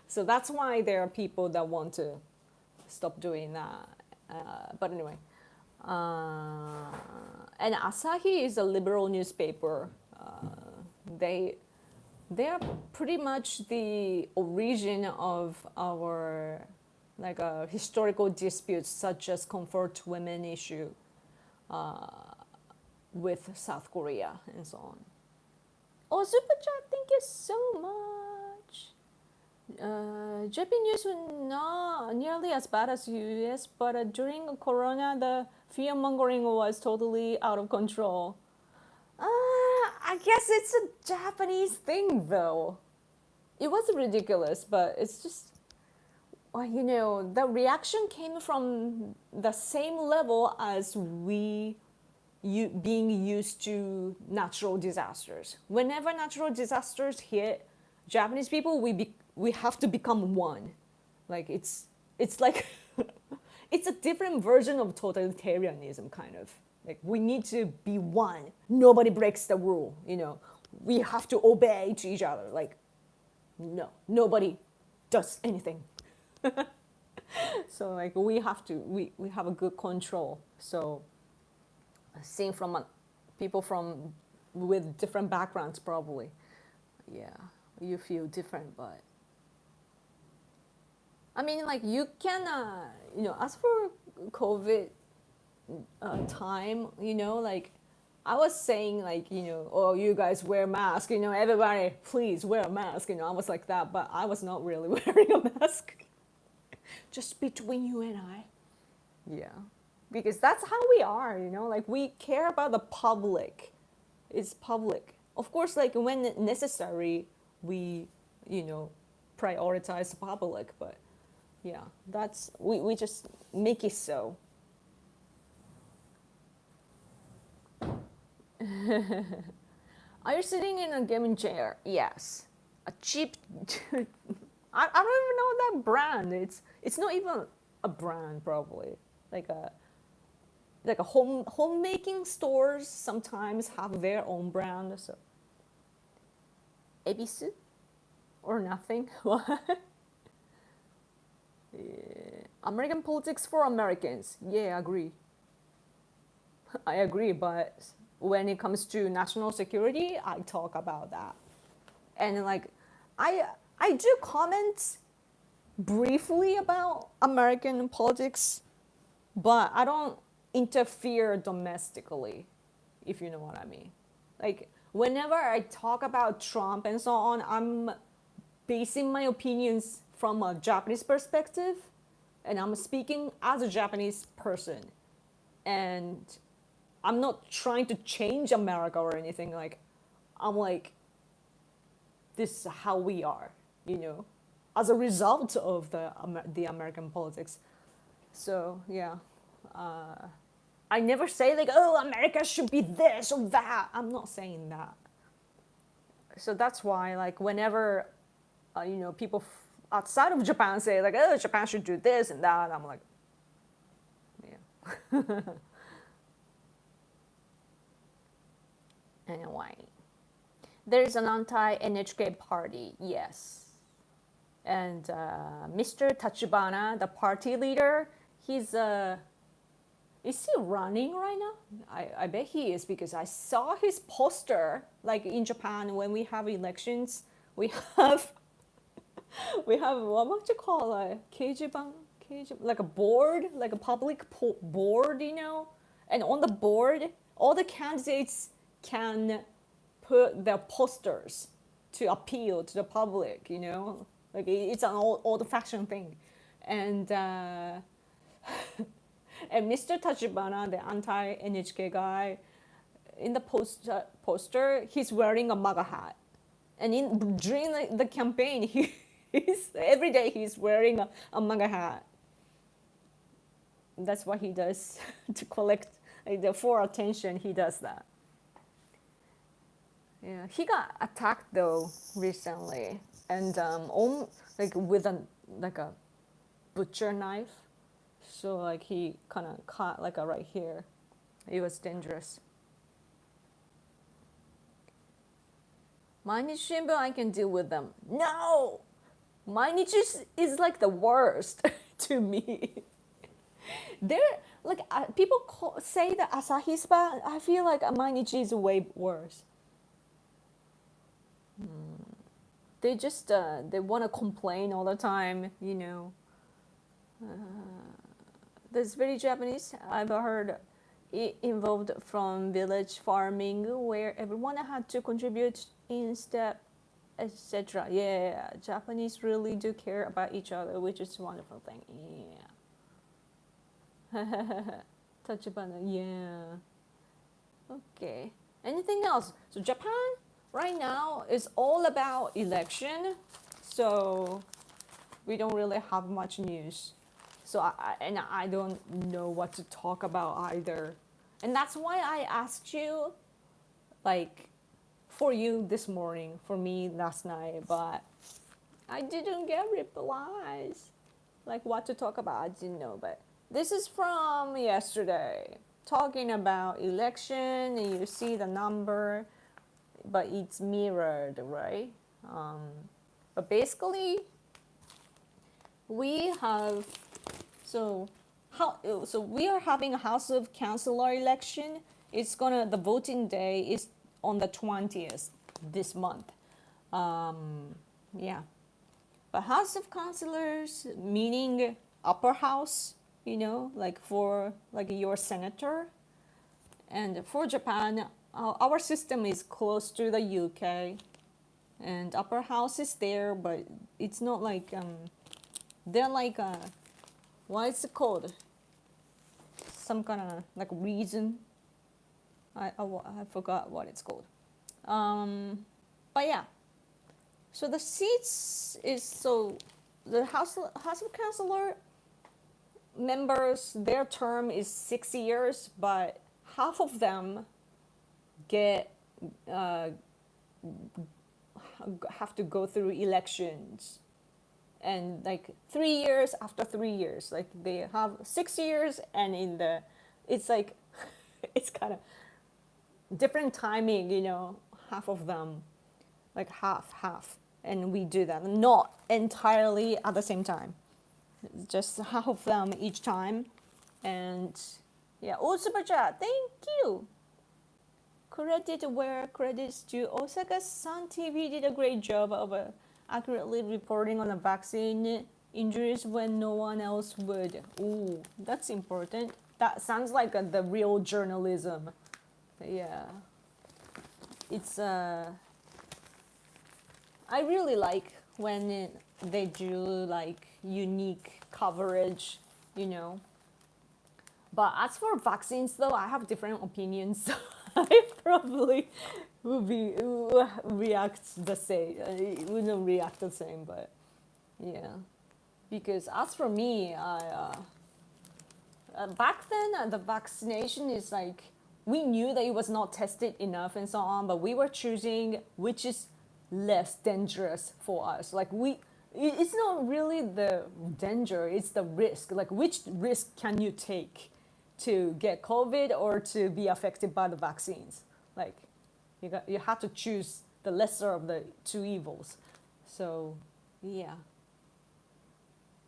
So that's why there are people that want to stop doing that. But anyway. And Asahi is a liberal newspaper. They are pretty much the origin of our like historical disputes such as comfort women issue with South Korea and so on. Oh, super chat, thank you so much. Japan-U.S. was not nearly as bad as U.S., but during Corona, the fear-mongering was totally out of control. I guess it's a Japanese thing, though. It was ridiculous, but it's just, the reaction came from the same level as being used to natural disasters. Whenever natural disasters hit Japanese people, we have to become one. Like it's like it's a different version of totalitarianism, kind of. Like we need to be one. Nobody breaks the rule. We have to obey to each other. Like no, nobody does anything. So like we have a good control. So seeing from people with different backgrounds, probably, yeah, you feel different, but. I mean, like you can, as for COVID time, like I was saying, like, oh, you guys wear masks, everybody, please wear a mask, I was like that, but I was not really wearing a mask. Just between you and I. Yeah. Because that's how we are, like we care about the public. It's public. Of course, like when necessary, we, prioritize the public, but yeah, that's, we just make it so. Are you sitting in a gaming chair? Yes. A cheap, I don't even know that brand. It's not even a brand, probably. Like a homemaking stores sometimes have their own brand. So, Ebisu or nothing. What? Yeah. American politics for Americans. Yeah, I agree. I agree, but when it comes to national security, I talk about that. And like, I do comment briefly about American politics, but I don't interfere domestically, if you know what I mean. Like, whenever I talk about Trump and so on, I'm basing my opinions from a Japanese perspective, and I'm speaking as a Japanese person, and I'm not trying to change America or anything. Like, I'm like, this is how we are, as a result of the American politics. So yeah, I never say like, oh, America should be this or that. I'm not saying that. So that's why, like, whenever people outside of Japan say like, oh, Japan should do this and that, I'm like, yeah. Anyway, there's an anti-NHK party, yes. And Mr. Tachibana, the party leader, is he running right now? I bet he is, because I saw his poster, like in Japan when we have elections, we have what you call a keijiban, like a board, like a public board, and on the board, all the candidates can put their posters to appeal to the public, like it's an old-fashioned thing. And and Mr. Tachibana, the anti-NHK guy, in the poster, he's wearing a MAGA hat. And during the campaign, every day he's wearing a MAGA hat. That's what he does to collect, for attention, he does that. Yeah, he got attacked though recently, and with a butcher knife. So like he kind of cut like right here. It was dangerous. Mainichi Shimbun, I can deal with them. No, Mainichi is like the worst to me. They're like people say that Asahi is bad. I feel like Mainichi is way worse. They just they want to complain all the time, That's very Japanese. I've heard it involved from village farming where everyone had to contribute in step, etc. Yeah, Japanese really do care about each other, which is a wonderful thing. Yeah. Tachibana, yeah. Okay. Anything else? So Japan right now is all about election, so we don't really have much news. So I don't know what to talk about either. And that's why I asked you, like, for you this morning, for me last night, but I didn't get replies. Like what to talk about, I didn't know. But this is from yesterday, talking about election, and you see the number, but it's mirrored, right? But basically, we have so we are having a House of Councilor election. The voting day is on the 20th this month. Yeah, but House of Councilors, meaning upper house, like for like your senator, and for Japan, our system is close to the UK, and upper house is there, but it's not like they're like what is it called? Some kind of like region. I forgot what it's called. But yeah. So the seats is the House of Councilor members, their term is 6 years, but half of them have to go through elections, and like 3 years after 3 years, like they have 6 years, and it's like it's kind of different timing, half of them, like half, and we do that not entirely at the same time, just half of them each time. And yeah, super chat, thank you. Credit where credit's due. Osaka Sun TV did a great job of accurately reporting on the vaccine injuries when no one else would. Ooh, that's important. That sounds like the real journalism. Yeah, it's I really like they do like unique coverage, you know. But as for vaccines, though, I have different opinions. I probably will react the same. Wouldn't react the same, but yeah. Because as for me, back then the vaccination is like we knew that it was not tested enough and so on, but we were choosing which is less dangerous for us. Like it's not really the danger; it's the risk. Like which risk can you take to get COVID or to be affected by the vaccines? Like you have to choose the lesser of the two evils. So yeah.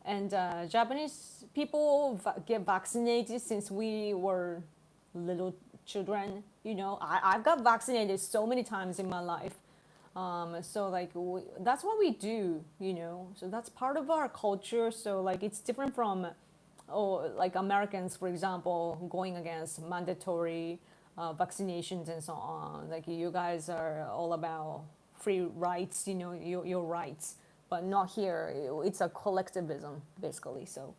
And Japanese people get vaccinated since we were little children. You know, I've got vaccinated so many times in my life. So like that's what we do, you know. So that's part of our culture. So like it's different from, like Americans, for example, going against mandatory vaccinations and so on. Like you guys are all about free rights, you know, your rights, but not here. It's a collectivism basically. So,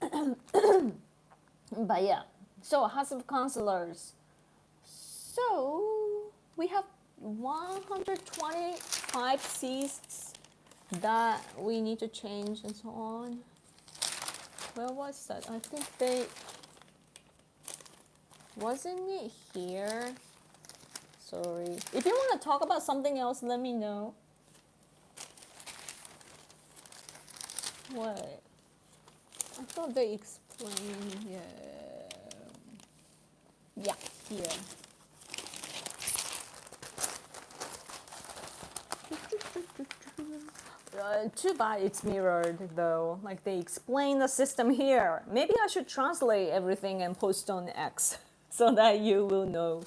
but yeah. So House of Councilors. So we have 125 seats that we need to change and so on. Where was that? I think wasn't it here? Sorry. If you want to talk about something else, let me know. What? I thought they explained. Yeah, here. Too bad it's mirrored though. Like they explain the system here. Maybe I should translate everything and post on X so that you will know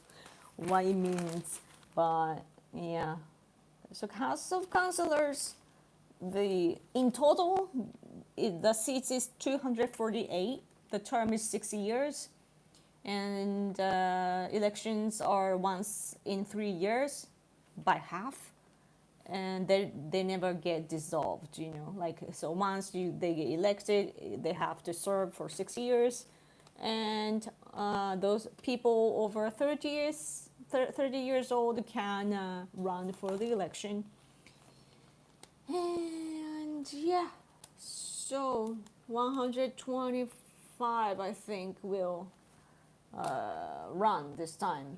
what it means. But yeah. So House of Councilors, in total, the seats is 248. The term is 6 years. And elections are once in 3 years by half. And they never get dissolved, you know. Like so, once they get elected, they have to serve for 6 years, and those people over 30 years old can run for the election. And yeah, so 125, I think, will run this time,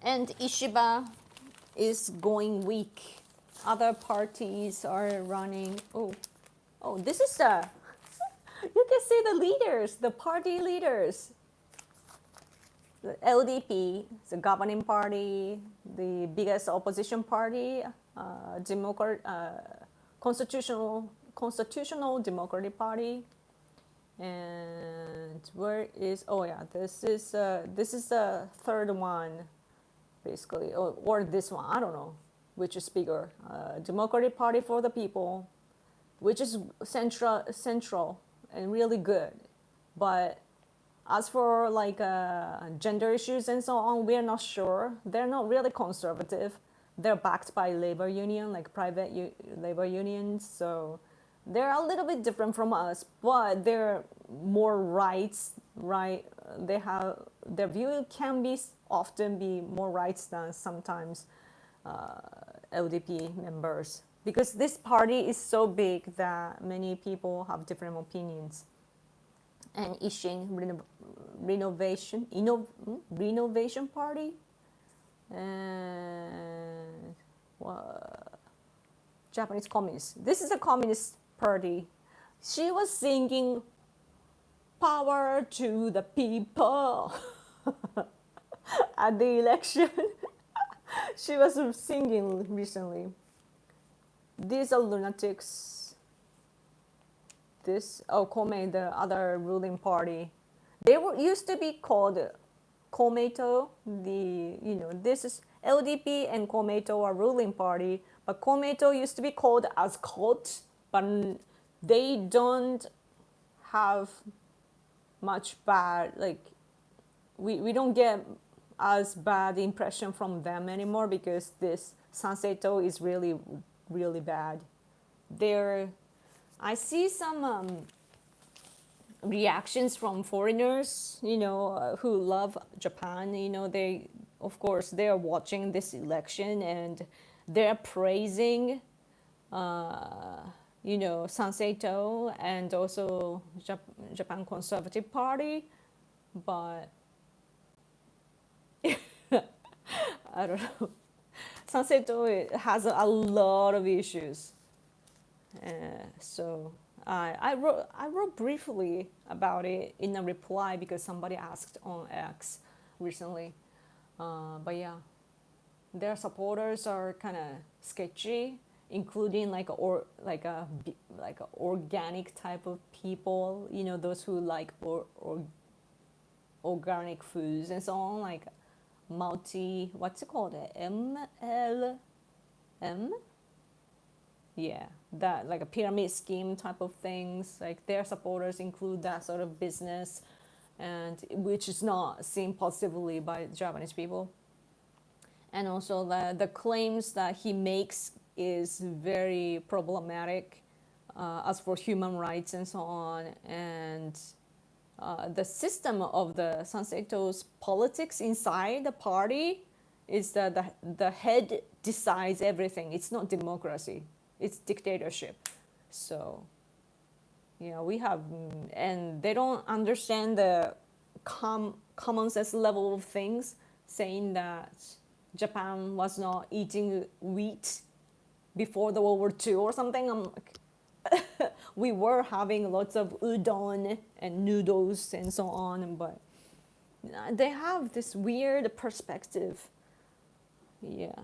and Ishiba is going weak. Other parties are running. Oh, this is the, you can see the leaders, the party leaders. The LDP, the governing party, the biggest opposition party, Constitutional Democratic Party. And where is, this is the third one. Basically, or this one, I don't know which is bigger. Democratic Party for the People, which is central and really good. But as for like gender issues and so on, we're not sure. They're not really conservative. They're backed by labor union, like private labor unions. So they're a little bit different from us, but they're more rights, right? They have, their view can be often be more rights than sometimes LDP members, because this party is so big that many people have different opinions. And Ishin Renovation Party, and Japanese Communist. This is a communist party. She was singing "Power to the People" at the election. She was singing recently. These are lunatics. Komeito, the other ruling party. They used to be called Komeito. This is LDP and Komeito are ruling party, but Komeito used to be called as COT, but they don't have much bad, like we don't get as bad impression from them anymore, because this Sanseito is really really bad. There, I see some reactions from foreigners, who love Japan. They, of course, they are watching this election and they're praising, Sanseito and also Japan Conservative Party, but I don't know. Sanseito has a lot of issues. So I wrote briefly about it in a reply because somebody asked on X recently. But yeah, their supporters are kind of sketchy, including like a organic type of people. Those who like organic foods and so on, like what's it called? MLM. Yeah, that like a pyramid scheme type of things. Like their supporters include that sort of business, and which is not seen positively by Japanese people. And also the claims that he makes is very problematic as for human rights and so on. And the system of the Sanseito's politics inside the party is that the head decides everything. It's not democracy. It's dictatorship. So, we have, and they don't understand the common sense level of things, saying that Japan was not eating wheat before the World War II or something. I'm like, we were having lots of udon and noodles and so on, but they have this weird perspective. Yeah,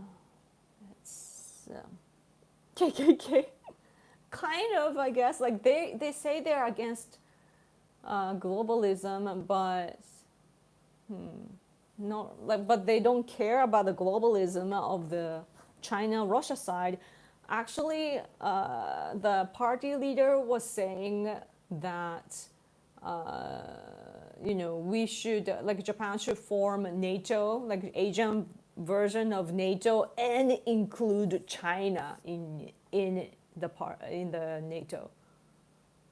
it's KKK. Kind of, I guess. Like they say they're against globalism, but but they don't care about the globalism of the China-Russia side. Actually, the party leader was saying that we should, like, Japan should form NATO, like Asian version of NATO, and include China in the NATO.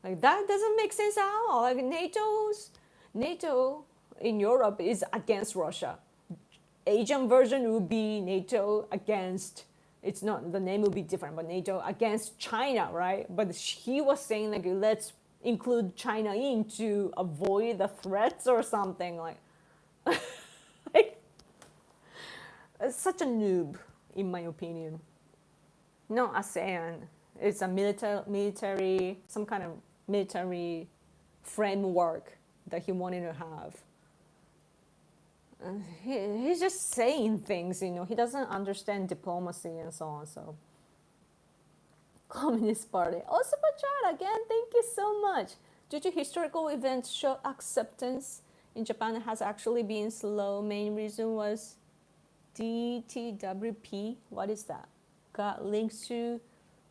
Like that doesn't make sense at all. Like NATO in Europe is against Russia. Asian version would be NATO against, it's not, the name would be different, but NATO against China, right? But he was saying like, let's include China in to avoid the threats or something like. Like, such a noob, in my opinion. No, ASEAN. It's a military, some kind of military framework that he wanted to have. He's just saying things, he doesn't understand diplomacy and so on. So, Communist Party. Oh, super chat again. Thank you so much. Due to historical events show acceptance in Japan has actually been slow. Main reason was DTWP. What is that? Got links to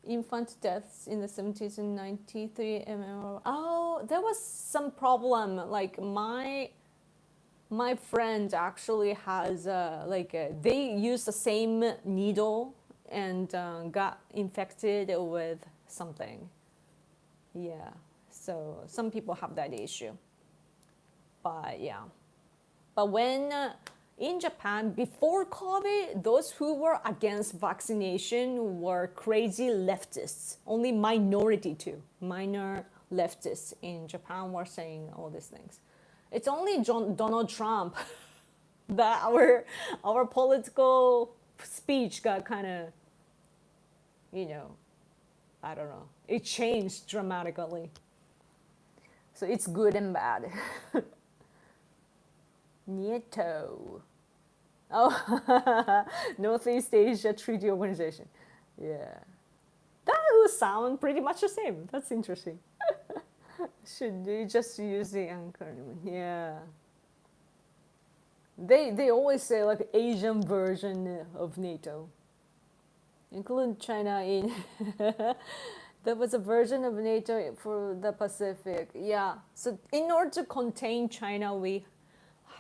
infant deaths in the 70s and 93 MMR. Oh, there was some problem. Like my friend actually has they use the same needle and got infected with something. Yeah, so some people have that issue. But yeah, but when in Japan, before COVID, those who were against vaccination were crazy leftists. Only minor leftists in Japan were saying all these things. It's only Donald Trump that our political speech got kind of, I don't know. It changed dramatically. So it's good and bad. NATO. Oh, Northeast Asia Treaty Organization. Yeah. That would sound pretty much the same. That's interesting. Should they just use the acronym? Yeah. They always say like Asian version of NATO. Include China in. There was a version of NATO for the Pacific. Yeah. So in order to contain China, we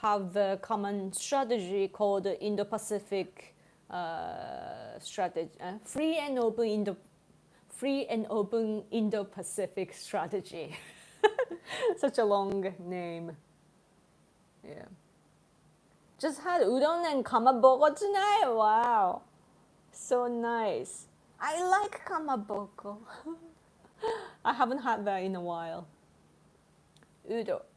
have the common strategy called the Indo-Pacific strategy, free and open Indo-Pacific strategy. Such a long name. Yeah. Just had udon and kamaboko tonight. Wow, so nice. I like kamaboko. I haven't had that in a while.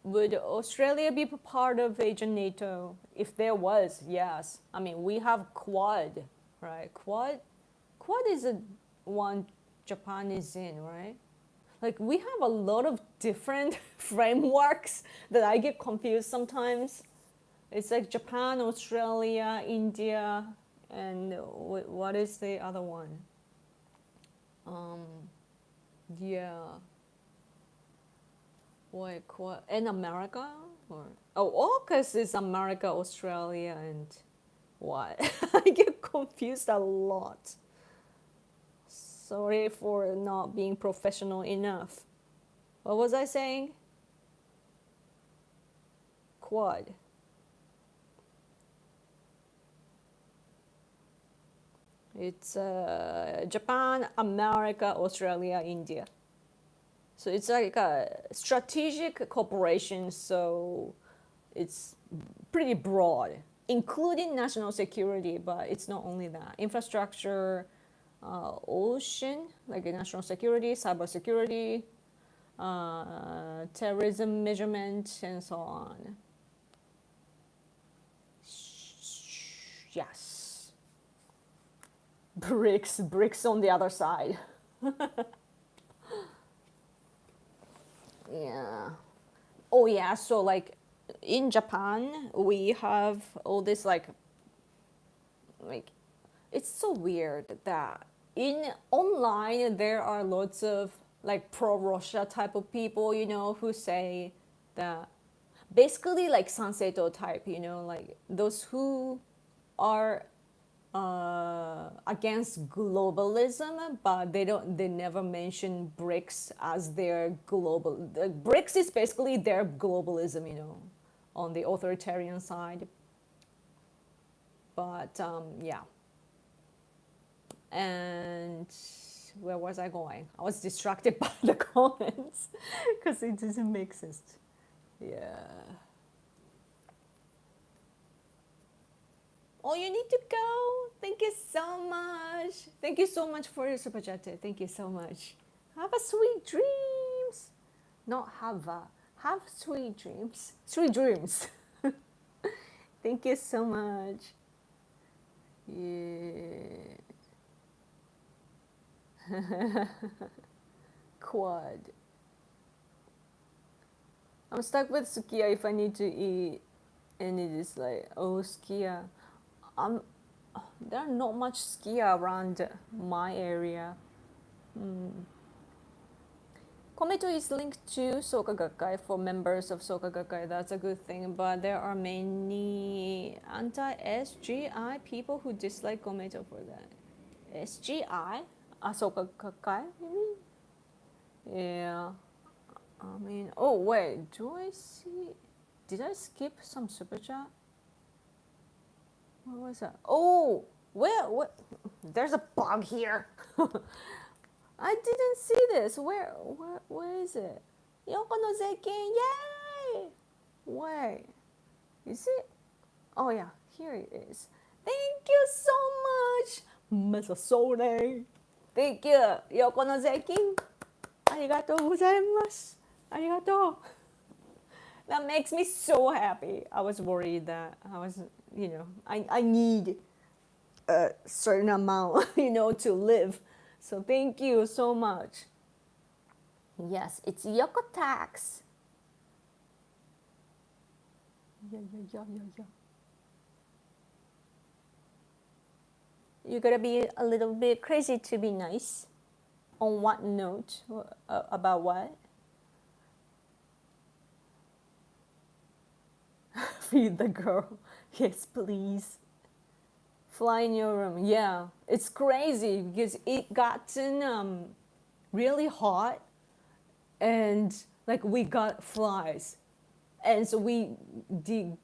Would Australia be part of Asian NATO? If there was, yes. I mean, we have Quad, right? Quad is a one Japan is in, right? Like we have a lot of different frameworks that I get confused sometimes. It's like Japan, Australia, India, and what is the other one? Yeah. Wait, what? In America? Or AUKUS is America, Australia, and what? I get confused a lot. Sorry for not being professional enough. What was I saying? Quad. It's Japan, America, Australia, India. So it's like a strategic cooperation, so it's pretty broad, including national security, but it's not only that. Infrastructure, ocean, like national security, cybersecurity, terrorism measurement, and so on. Yes. BRICS on the other side. Yeah. Oh yeah, so like in Japan, we have all this like it's so weird that in online there are lots of like pro-Russia type of people, who say that basically like Sanseto type, like those who are against globalism, but they never mention BRICS as their global. The BRICS is basically their globalism, on the authoritarian side. But yeah. And where was I going? I was distracted by the comments because it doesn't make sense. Yeah. Oh, you need to go. Thank you so much. Thank you so much for your super chat. Thank you so much. Have a sweet dreams. Not have sweet dreams. Sweet dreams. Thank you so much. Yeah. Quad. I'm stuck with sukiya if I need to eat, and it is like, oh, sukiya. There are not much sukiya around my area. Kometo is linked to Soka Gakkai for members of Soka Gakkai. That's a good thing, but there are many anti-SGI people who dislike Kometo for that. SGI? Soka Gakkai, you mean? Yeah. I mean, oh wait, did I skip some super chat? What was that? Oh, what? There's a bug here. I didn't see this. Where is it? Yoko no Zeiken, yay! Wait, is it? Oh yeah, here it is. Thank you so much, Masasone. Thank you, Yoko no Zeiken. Arigatou gozaimasu. Arigatou. That makes me so happy. I was worried that I need a certain amount, to live. So thank you so much. Yes, it's Yoko Tax. Yeah. You gotta be a little bit crazy to be nice. On what note? About what? Feed the girl. Yes, please. Fly in your room. Yeah, it's crazy because it gotten really hot, and like we got flies, and so we did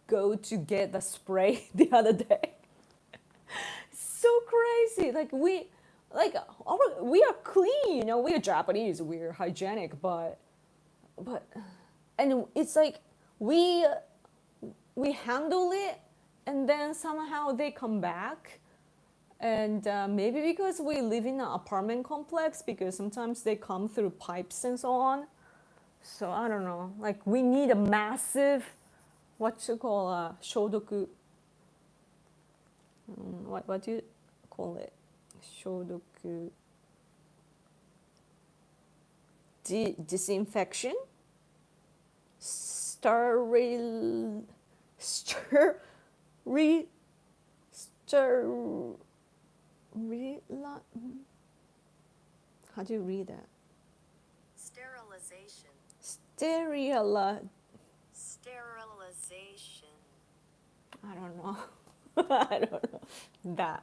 go to get the spray the other day. So crazy. We are clean, we are Japanese, we're hygienic, but and it's like we we handle it, and then somehow they come back. And maybe because we live in an apartment complex, because sometimes they come through pipes and so on. So I don't know. Like we need a massive, what you call a shodoku. What do you call it? Shodoku. Disinfection. Steril. How do you read that? Sterilization. Sterilization. I don't know. I don't know. That.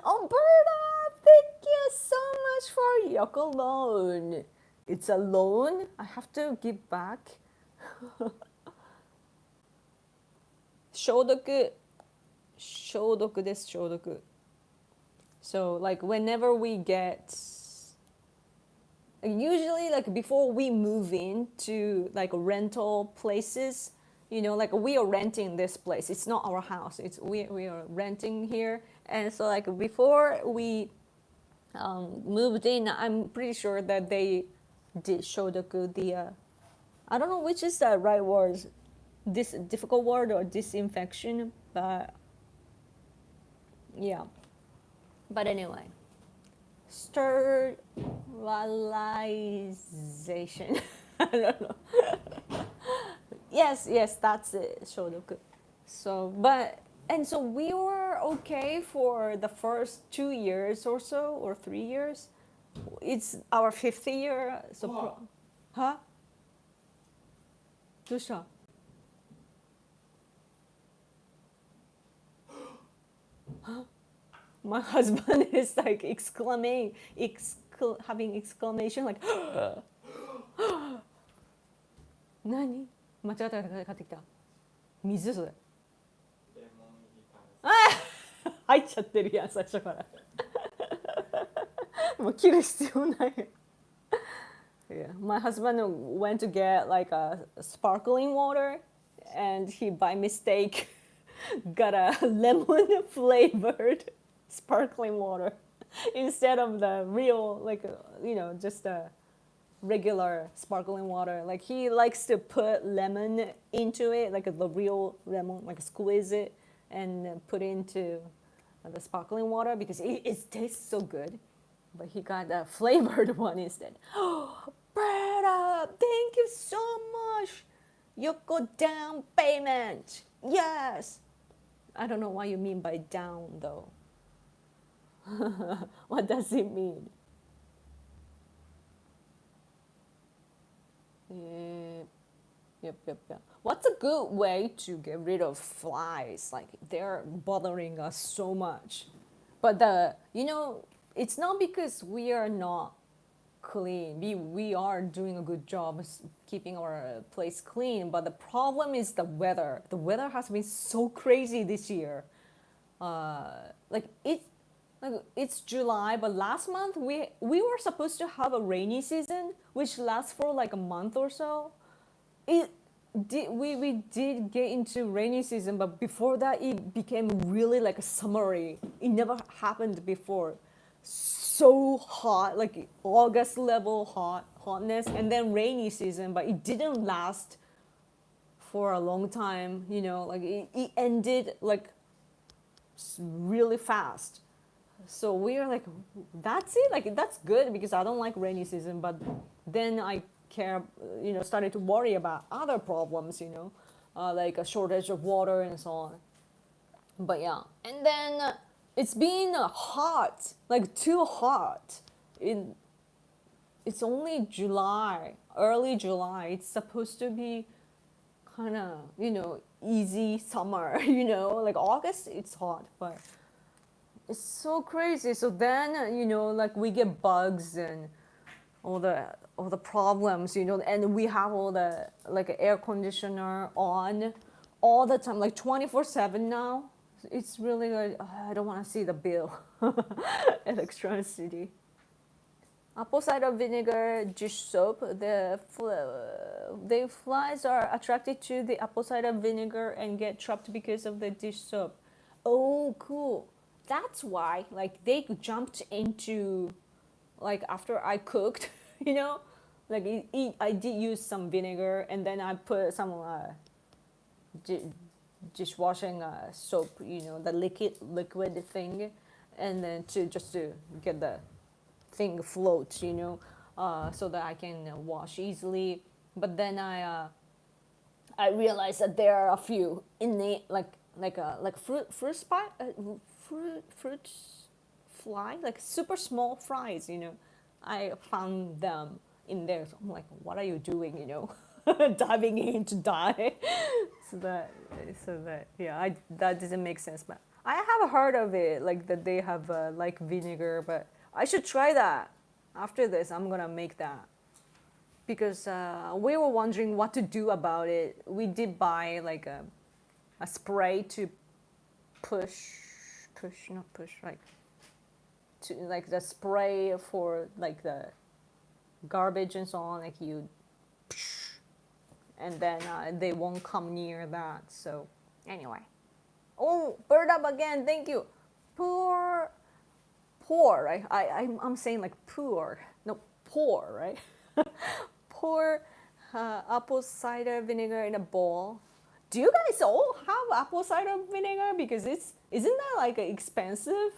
Oh, Berta, thank you so much for Yoko loan. It's a loan. I have to give back. Shodoku. Shodoku desu, shodoku. So like whenever we get, usually like before we move into like rental places, like we are renting this place. It's not our house. It's we are renting here, and so like before we moved in, I'm pretty sure that they did shodoku, the I don't know which is the right word, this difficult word or disinfection, but yeah. But anyway, sterilization. I don't know. Yes, that's it, shodoku. So, so we were okay for the first 2 years or so, or 3 years. It's our fifth year. So, huh? どうした? My husband is like having exclamation like 何? 間違った買ってきた。水それ。入っちゃってるやん、最初から。もう切る必要ない。Yeah, my husband went to get like a sparkling water, and he by mistake got a lemon flavored sparkling water instead of the real, like, just a regular sparkling water. Like he likes to put lemon into it, like the real lemon, like squeeze it and put into the sparkling water because it tastes so good. But he got the flavored one instead. Oh, Bretta, thank you so much. Yoko down payment. Yes. I don't know what you mean by down though. What does it mean? Yep. What's a good way to get rid of flies? Like they're bothering us so much. But it's not because we are not clean. We are doing a good job keeping our place clean, but the problem is the weather. The weather has been so crazy this year. It's July, but last month we were supposed to have a rainy season, which lasts for like a month or so. We did get into rainy season, but before that it became really like a summery. It never happened before. So hot, like August level hotness, and then rainy season, but it didn't last for a long time. Like it ended like really fast. So we are like, that's it, like that's good because I don't like rainy season. But then I started to worry about other problems, like a shortage of water and so on. But yeah, and then it's been hot, like too hot. It's only July, early July. It's supposed to be kind of, easy summer, like August, it's hot, but it's so crazy. So then, like we get bugs and all the problems, and we have all the like air conditioner on all the time, like 24/7 now. It's really like, I don't want to see the bill. Electricity. Apple cider vinegar dish soap. The flies are attracted to the apple cider vinegar and get trapped because of the dish soap. Oh, cool. That's why, like, they jumped into, like, after I cooked, you know, like, I did use some vinegar and then I put some dishwashing soap, you know, the liquid thing, and then to get the thing float, you know, so that I can wash easily. But then I realized that there are a few innate like fruit spot fruit fly, like super small flies, you know. I found them in there. So I'm like, what are you doing, you know? Diving in to die. so that so that yeah, that doesn't make sense. But I have heard of it, like that they have like vinegar, but I should try that. After this, I'm gonna make that because we were wondering what to do about it. We did buy like a spray to not push, like to like the spray for like the garbage and so on. Like you, and then they won't come near that. So anyway, oh, bird up again. Thank you. Poor, right? I'm saying like poor, no pour, right? Pour apple cider vinegar in a bowl. Do you guys all have apple cider vinegar? Because isn't that like expensive?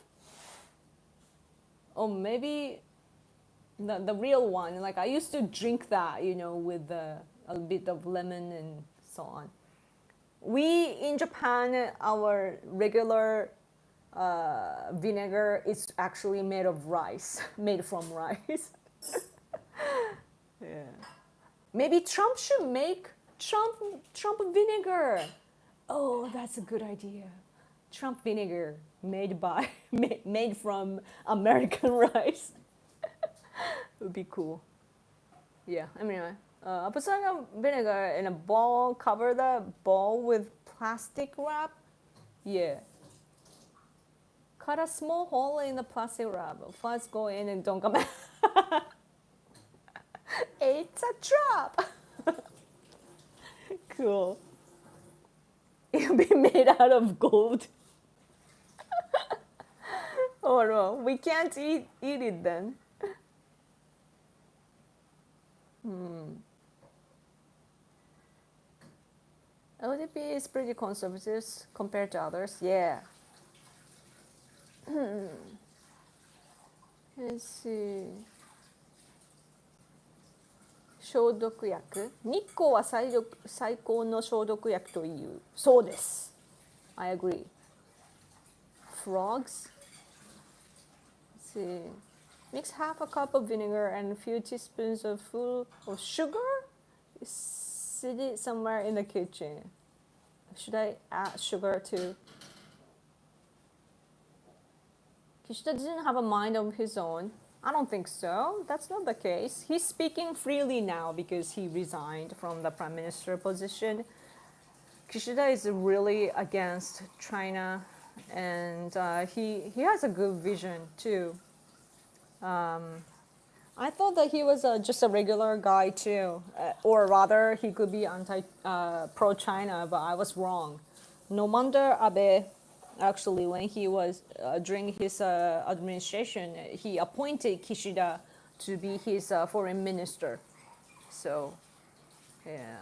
Or maybe the real one. Like I used to drink that, you know, with a bit of lemon and so on. We in Japan, our regular vinegar is actually made of rice, made from rice. Yeah. Maybe Trump should make Trump vinegar. Oh, that's a good idea. Trump vinegar made by made from American rice. Would be cool. Yeah. I mean, put some vinegar in a bowl. Cover the bowl with plastic wrap. Yeah. Cut a small hole in the plastic wrap. Flies go in and don't come out. It's a trap. Cool. It'll be made out of gold. Oh no, we can't eat it then. LDP is pretty conservative compared to others. Yeah. Let's see. 消毒薬。日光は最高の消毒薬という。そうです。I agree. Frogs. Let's see. Mix half a cup of vinegar and a few teaspoons of sugar. Sit it somewhere in the kitchen. Should I add sugar too? Kishida didn't have a mind of his own. I don't think so. That's not the case. He's speaking freely now because he resigned from the prime minister position. Kishida is really against China, and he has a good vision too. I thought that he was just a regular guy too, or rather, he could be pro-China, but I was wrong. No wonder Abe, actually, when he was during his administration, he appointed Kishida to be his foreign minister. So, yeah.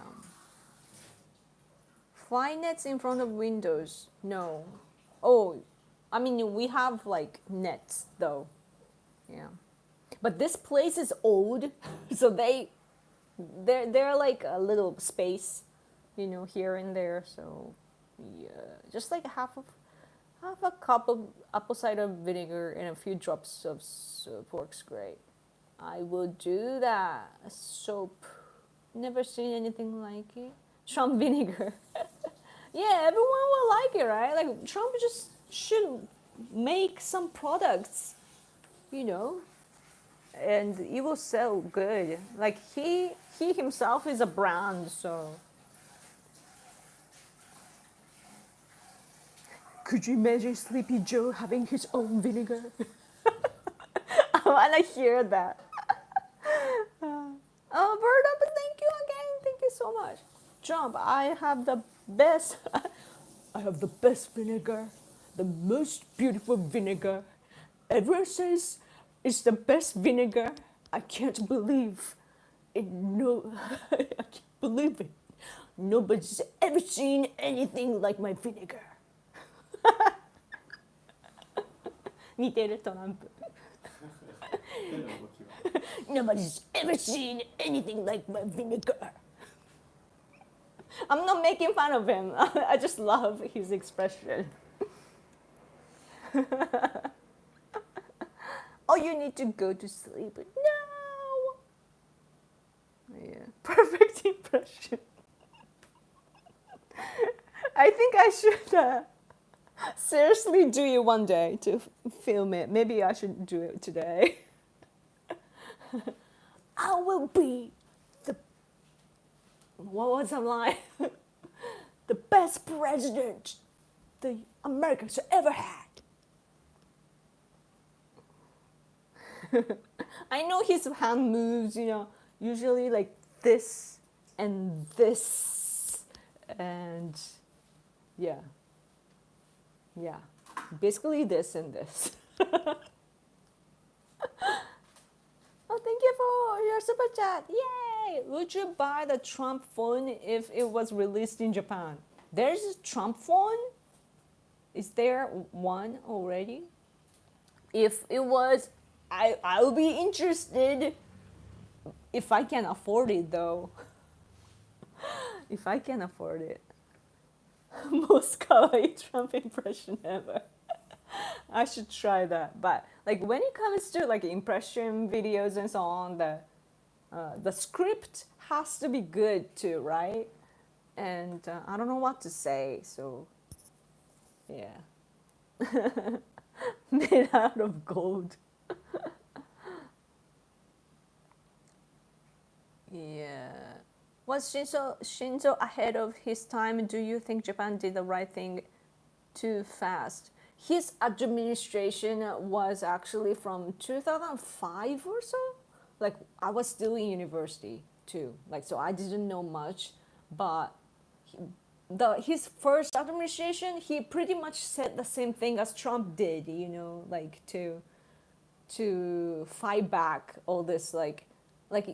Fly nets in front of windows? No. Oh, I mean, we have like nets though. Yeah. But this place is old, so they're like a little space, you know, here and there. So, yeah, just like half a cup of apple cider vinegar and a few drops of soap works great. I will do that. Soap. Never seen anything like it. Trump vinegar. Yeah, everyone will like it, right? Like Trump just should make some products, you know, and it will sell good. Like he himself is a brand, so Could you imagine Sleepy Joe having his own vinegar? I want to hear that. Oh, Berta, but thank you again. Thank you so much. Trump, I have the best. I have the best vinegar, the most beautiful vinegar. Everyone says it's the best vinegar. I can't believe it. No, I can't believe it. Nobody's ever seen anything like my vinegar. 似てるトランプ。Nobody's ever seen anything like my vinegar. I'm not making fun of him. I just love his expression. Oh, you need to go to sleep. No. Yeah, perfect impression. I think I should seriously do it one day to film it. Maybe I should do it today. I will be the, what was the line? The best president the Americans ever had. I know his hand moves, usually like this and this and yeah, basically this and this. Oh, thank you for your super chat. Yay! Would you buy the Trump phone if it was released in Japan? There's a Trump phone? Is there one already? If it was, I would be interested if I can afford it though. If I can afford it. Most kawaii Trump impression ever. I should try that. But like when it comes to like impression videos and so on, the script has to be good too, right? And I don't know what to say, so yeah. Made out of gold. Yeah. Was Shinzo ahead of his time? Do you think Japan did the right thing too fast? His administration was actually from 2005 or so. Like I was still in university too. Like so I didn't know much, but his first administration, he pretty much said the same thing as Trump did, like to fight back all this like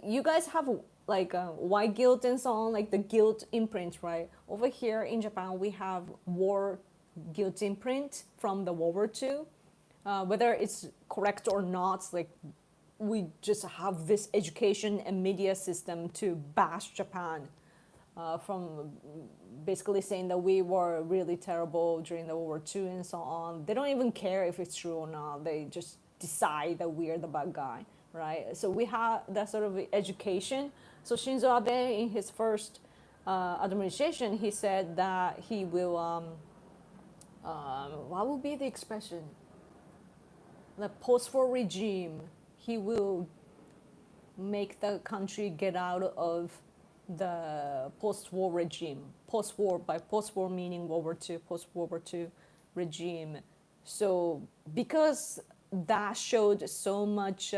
you guys have like white guilt and so on, like the guilt imprint, right? Over here in Japan, we have war guilt imprint from the World War II. Whether it's correct or not, like we just have this education and media system to bash Japan from basically saying that we were really terrible during the World War II and so on. They don't even care if it's true or not. They just decide that we're the bad guy, right? So we have that sort of education. So Shinzo Abe, in his first administration, he said that he will, what would be the expression? The post-war regime. He will make the country get out of the post-war regime. Post-war, by post-war meaning World War II, post-World War II regime. So because that showed so much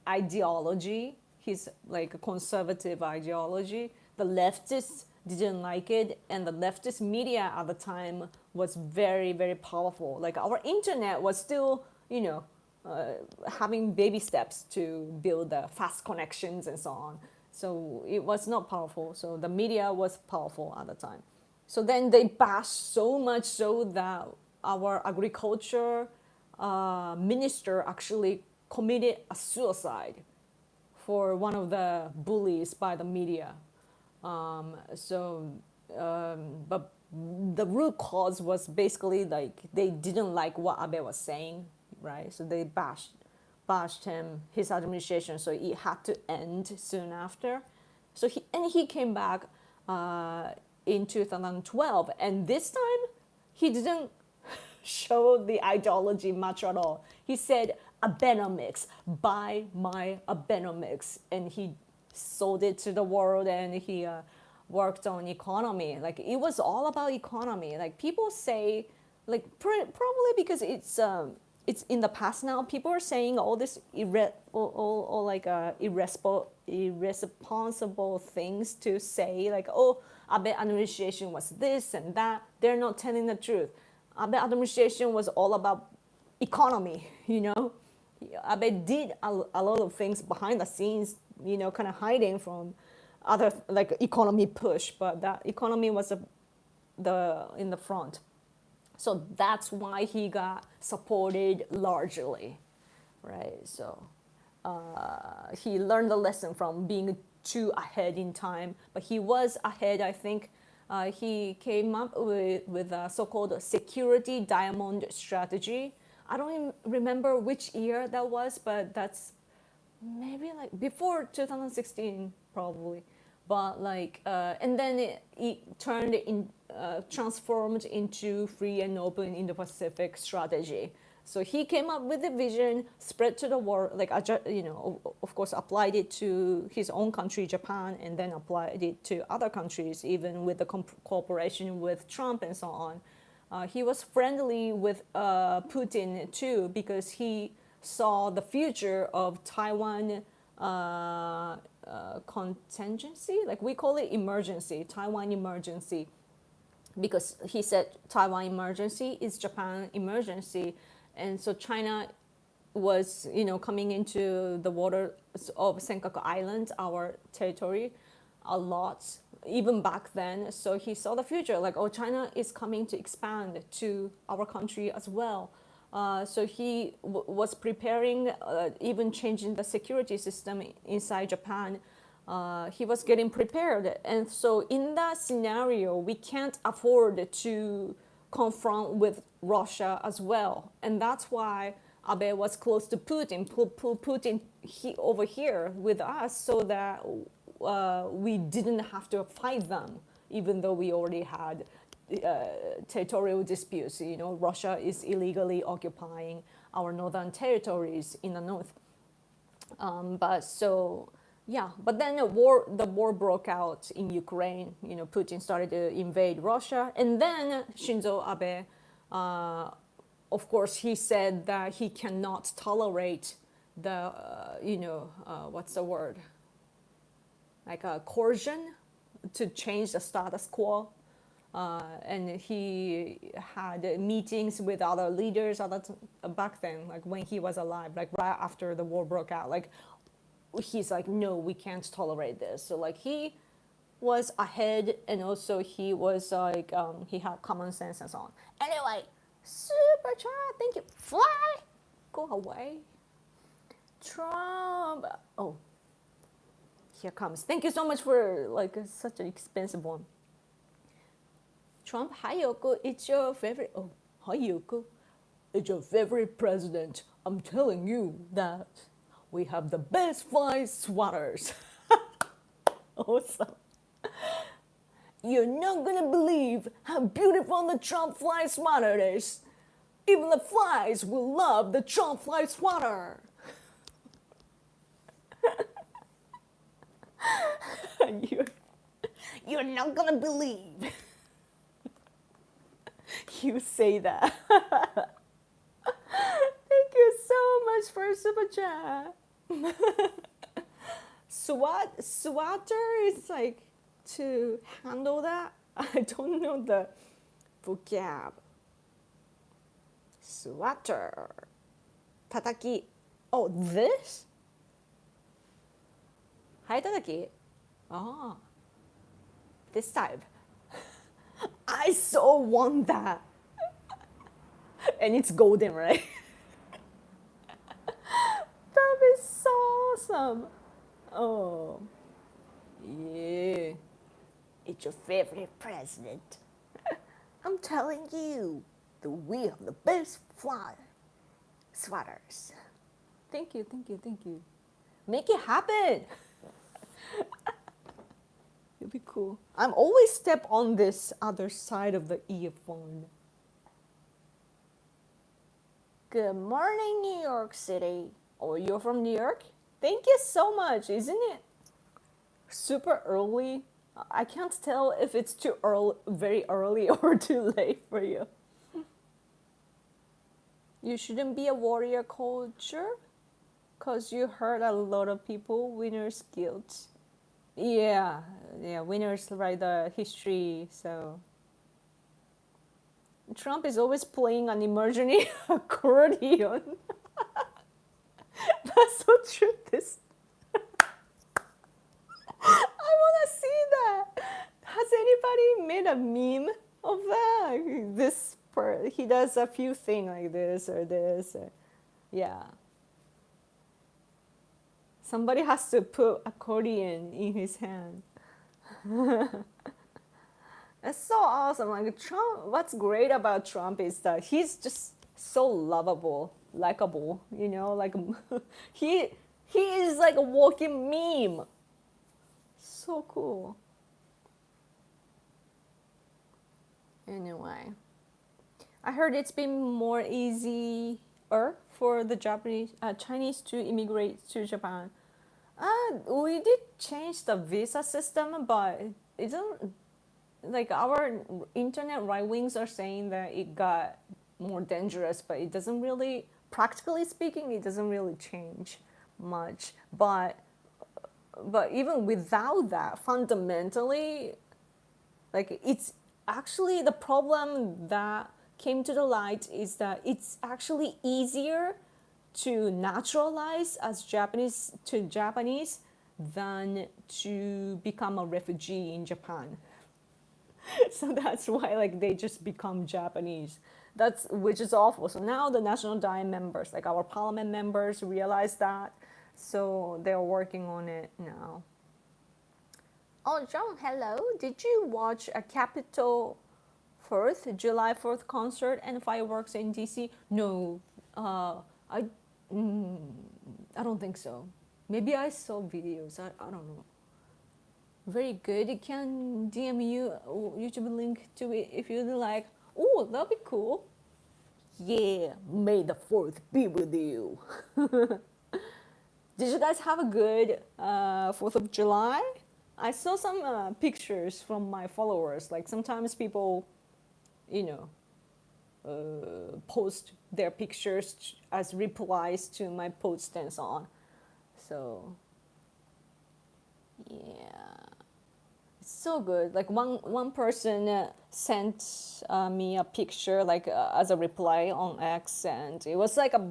ideology, his like conservative ideology, the leftists didn't like it, and the leftist media at the time was very, very powerful. Like our internet was still, having baby steps to build fast connections and so on. So it was not powerful. So the media was powerful at the time. So then they bashed so much so that our agriculture minister actually committed a suicide for one of the bullies by the media. But the root cause was basically like they didn't like what Abe was saying, right? So they bashed him, his administration, so it had to end soon after. So he came back in 2012, and this time he didn't show the ideology much at all. He said, Abenomics, buy my Abenomics, and he sold it to the world, and he worked on economy. Like it was all about economy. Like people say like probably because it's in the past now. People are saying all this all like irresponsible things to say, like, oh, Abe administration was this and that. They're not telling the truth. Abe administration was all about economy, you know. Abe did a lot of things behind the scenes, you know, kind of hiding from other like economy push, but that economy was the in the front. So that's why he got supported largely, right? So he learned the lesson from being too ahead in time, but he was ahead, I think. He came up with a so-called security diamond strategy. I don't even remember which year that was, but that's maybe like before 2016 probably. But like and then it turned in transformed into free and open Indo-Pacific strategy. So he came up with the vision, spread to the world, like you know, of course, applied it to his own country, Japan, and then applied it to other countries, even with the cooperation with Trump and so on. He was friendly with Putin too, because he saw the future of Taiwan contingency, like we call it emergency, Taiwan emergency, because he said Taiwan emergency is Japan emergency, and so China was, you know, coming into the waters of Senkaku Island, our territory, a lot, even back then. So he saw the future, like, oh, China is coming to expand to our country as well. So he was preparing, even changing the security system inside Japan. He was getting prepared. And so in that scenario, we can't afford to confront with Russia as well. And that's why Abe was close to Putin, Putin over here with us, so that we didn't have to fight them, even though we already had territorial disputes. You know, Russia is illegally occupying our northern territories in the north. But so, yeah, but then the war broke out in Ukraine. You know, Putin started to invade Russia, and then Shinzo Abe, of course, he said that he cannot tolerate the, what's the word? Like a coercion to change the status quo. And he had meetings with other leaders back then, like when he was alive, like right after the war broke out. Like, he's like, no, we can't tolerate this. So like he was ahead, and also he was like, he had common sense and so on. Anyway, super chat, thank you. Fly, go away. Trump, oh, here comes. Thank you so much for like such an expensive one. Trump, hi Yoko, it's your favorite, oh, hi Yoko, it's your favorite president. I'm telling you that we have the best fly swatters. Awesome. You're not gonna believe how beautiful the Trump fly swatter is. Even the flies will love the Trump fly swatter. You're not gonna believe. You say that. Thank you so much for super chat. Swatter is like to handle that. I don't know the vocab. Swatter. Tataki. Oh, this? Hai tataki. Oh. This type. I so want that. And it's golden, right? That is so awesome. Oh. Yeah. It's your favorite president. I'm telling you that we have the best fly sweaters. Thank you, thank you, thank you. Make it happen. It'll be cool. I'm always step on this other side of the earphone. Good morning, New York City. Oh, you're from New York? Thank you so much. Isn't it super early? I can't tell if it's too early, very early, or too late for you. You shouldn't be a warrior culture because you hurt a lot of people. Winner's guilt. Yeah, yeah, winners write the history. So Trump is always playing an imaginary accordion. That's so true. This I want to see that. Has anybody made a meme of that? He does a few things like this or this. Yeah. Somebody has to put accordion in his hand. It's so awesome. Like Trump, what's great about Trump is that he's just so lovable, likable. Like he is like a walking meme. So cool. Anyway, I heard it's been more easier for the Chinese to immigrate to Japan. We did change the visa system, but it doesn't. Like our internet right wings are saying that it got more dangerous, but it doesn't really, practically speaking, it doesn't really change much. But even without that, fundamentally, like it's actually the problem that came to the light is that it's actually easier to naturalize as Japanese than to become a refugee in Japan. So that's why like they just become Japanese. Which is awful. So now the National Diet members, like our parliament members, realize that. So they're working on it now. Oh, John, hello. Did you watch a Capitol 4th, July 4th concert and fireworks in DC? No, I don't think so. Maybe I saw videos. I don't know. Very good. You can DM you YouTube link to it if you'd like. Oh, that'd be cool. Yeah, may the 4th be with you. Did you guys have a good 4th of July? I saw some pictures from my followers. Like sometimes people, post their pictures as replies to my post and so on. So, yeah. So good. Like one person sent me a picture like as a reply on X, and it was like a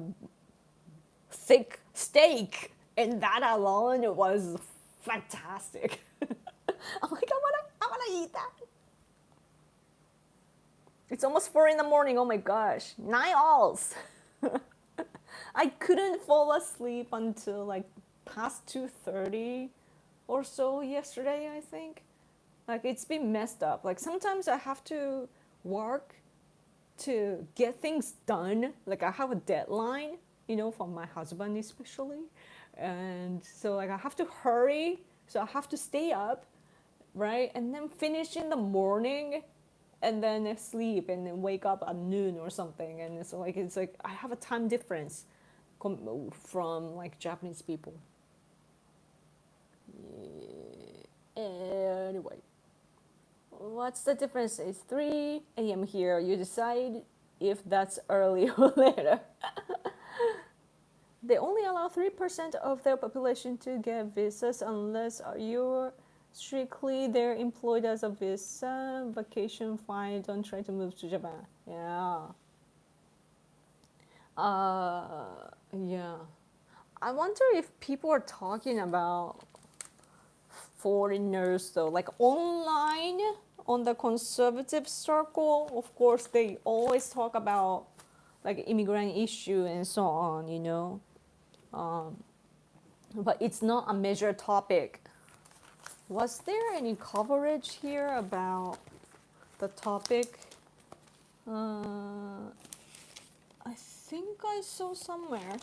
thick steak, and that alone was fantastic. I'm like, I wanna eat that. It's almost 4 a.m. Oh my gosh, 9 alls. I couldn't fall asleep until like past 2:30 or so yesterday, I think. Like it's been messed up. Like sometimes I have to work to get things done. Like I have a deadline, from my husband especially. And so like I have to hurry. So I have to stay up, right? And then finish in the morning and then sleep and then wake up at noon or something. And it's like I have a time difference from like Japanese people. Yeah. Anyway. What's the difference? It's 3 a.m. here. You decide if that's early or later. They only allow 3% of their population to get visas unless you're strictly they're employed as a visa. Vacation fine. Don't try to move to Japan. Yeah. Yeah. I wonder if people are talking about foreigners though, like online on the conservative circle. Of course they always talk about like immigrant issue and so on, but it's not a major topic. Was there any coverage here about the topic? I think I saw somewhere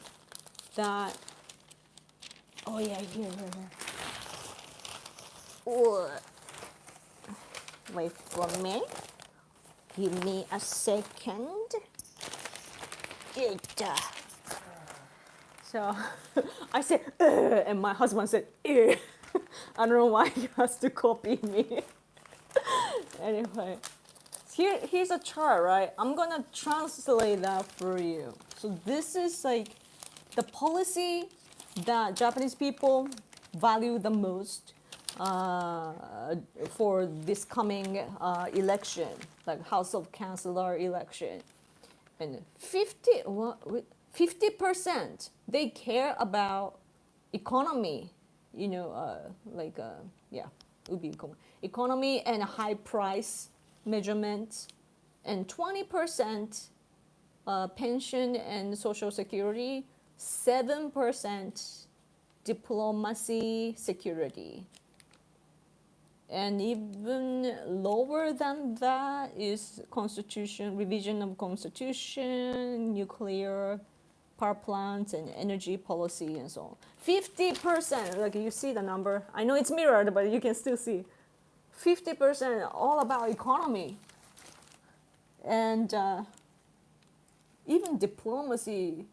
that, oh yeah, here. Wait for me. Give me a second. So I said, and my husband said, I don't know why he has to copy me. Anyway, Here's a chart, right? I'm gonna translate that for you. So this is like the policy that Japanese people value the most for this coming election, like House of Councilor election. And 50% they care about economy, yeah, would be economy and high price measurements, and 20% pension and social security, 7% diplomacy security. And even lower than that is constitution, revision of constitution, nuclear power plants, and energy policy, and so on. 50%, like you see the number. I know it's mirrored, but you can still see. 50% all about economy. And even diplomacy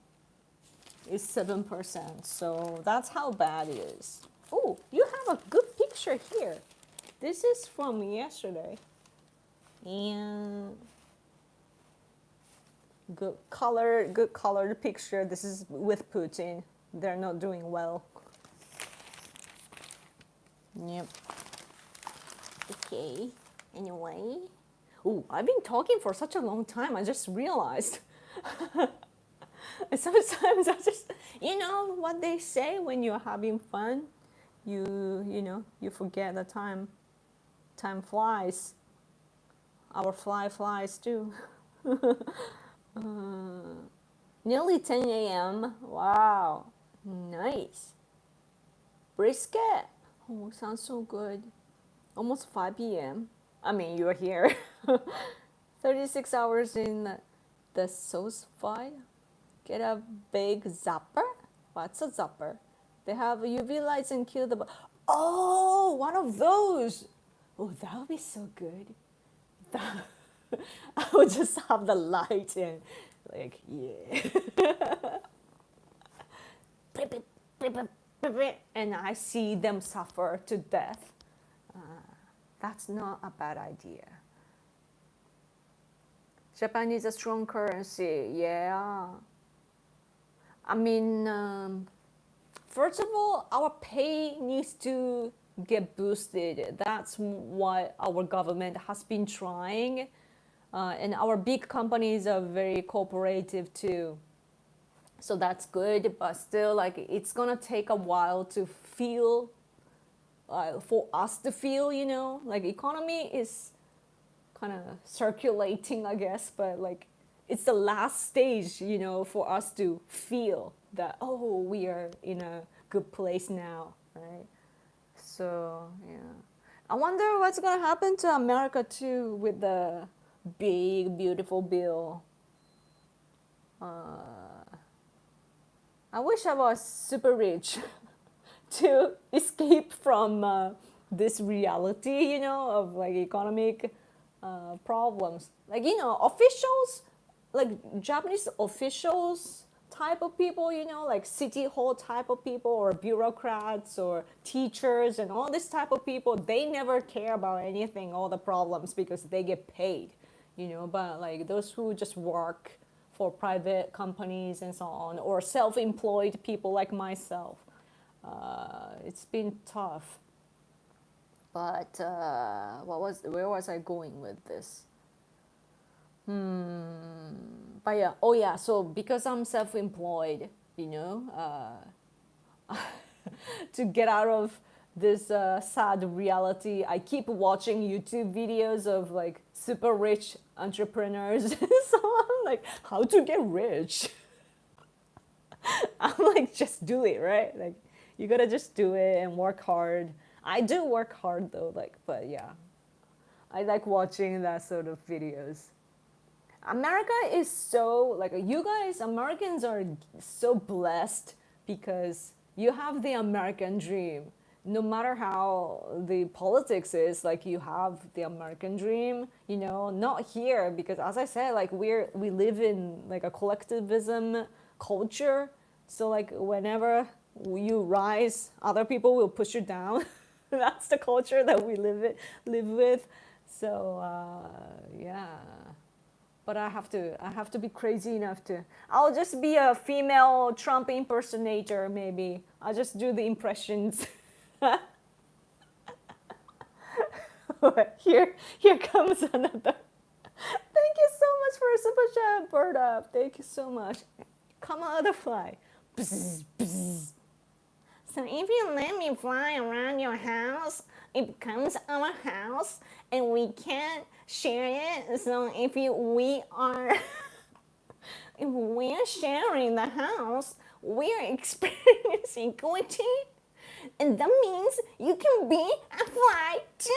is 7%. So that's how bad it is. Oh, you have a good picture here. This is from yesterday. And good colored picture. This is with Putin. They're not doing well. Yep. Okay. Anyway. Oh, I've been talking for such a long time. I just realized. Sometimes I just, you know what they say when you're having fun, you forget the time. Time flies. Our fly flies too. Nearly 10 a.m. Wow, nice. Brisket. Oh, sounds so good. Almost 5 p.m. I mean, you're here. 36 hours in the sauce fire. Get a big zapper. What's a zapper? They have UV lights and kill the. Oh, one of those. Oh, that would be so good. I would just have the light and like, yeah. And I see them suffer to death. That's not a bad idea. Japan needs a strong currency. Yeah. I mean, first of all, our pay needs to get boosted. That's what our government has been trying. And our big companies are very cooperative too. So that's good, but still, like, it's gonna take a while to feel, for us to feel, like economy is kind of circulating, I guess, but like it's the last stage, for us to feel that, oh, we are in a good place now, right? So, yeah. I wonder what's gonna happen to America too with the big, beautiful bill. I wish I was super rich to escape from this reality, of like economic problems. Like, officials, like Japanese officials type of people, like city hall type of people, or bureaucrats or teachers and all this type of people, they never care about anything, all the problems, because they get paid, but like those who just work for private companies and so on, or self-employed people like myself, it's been tough. But where was I going with this? But yeah, oh yeah, so because I'm self-employed, to get out of this sad reality, I keep watching YouTube videos of like super rich entrepreneurs and so on, like how to get rich. I'm like, just do it, right? Like, you gotta just do it and work hard. I do work hard though, like, but yeah, I like watching that sort of videos. America is so, like, you guys, Americans are so blessed because you have the American dream. No matter how the politics is, like, you have the American dream, not here, because as I said, like, we live in like a collectivism culture. So like whenever you rise, other people will push you down. That's the culture that we live with. So yeah, but I have to be crazy enough to. I'll just be a female Trump impersonator. Maybe I'll just do the impressions. Here comes another. Thank you so much for a super chat, Berta. Thank you so much. Come on, the fly. Bzz, bzz. So if you let me fly around your house, it becomes our house, and we can't share it. So if we're sharing the house, we're experiencing equity, and that means you can be a fly too.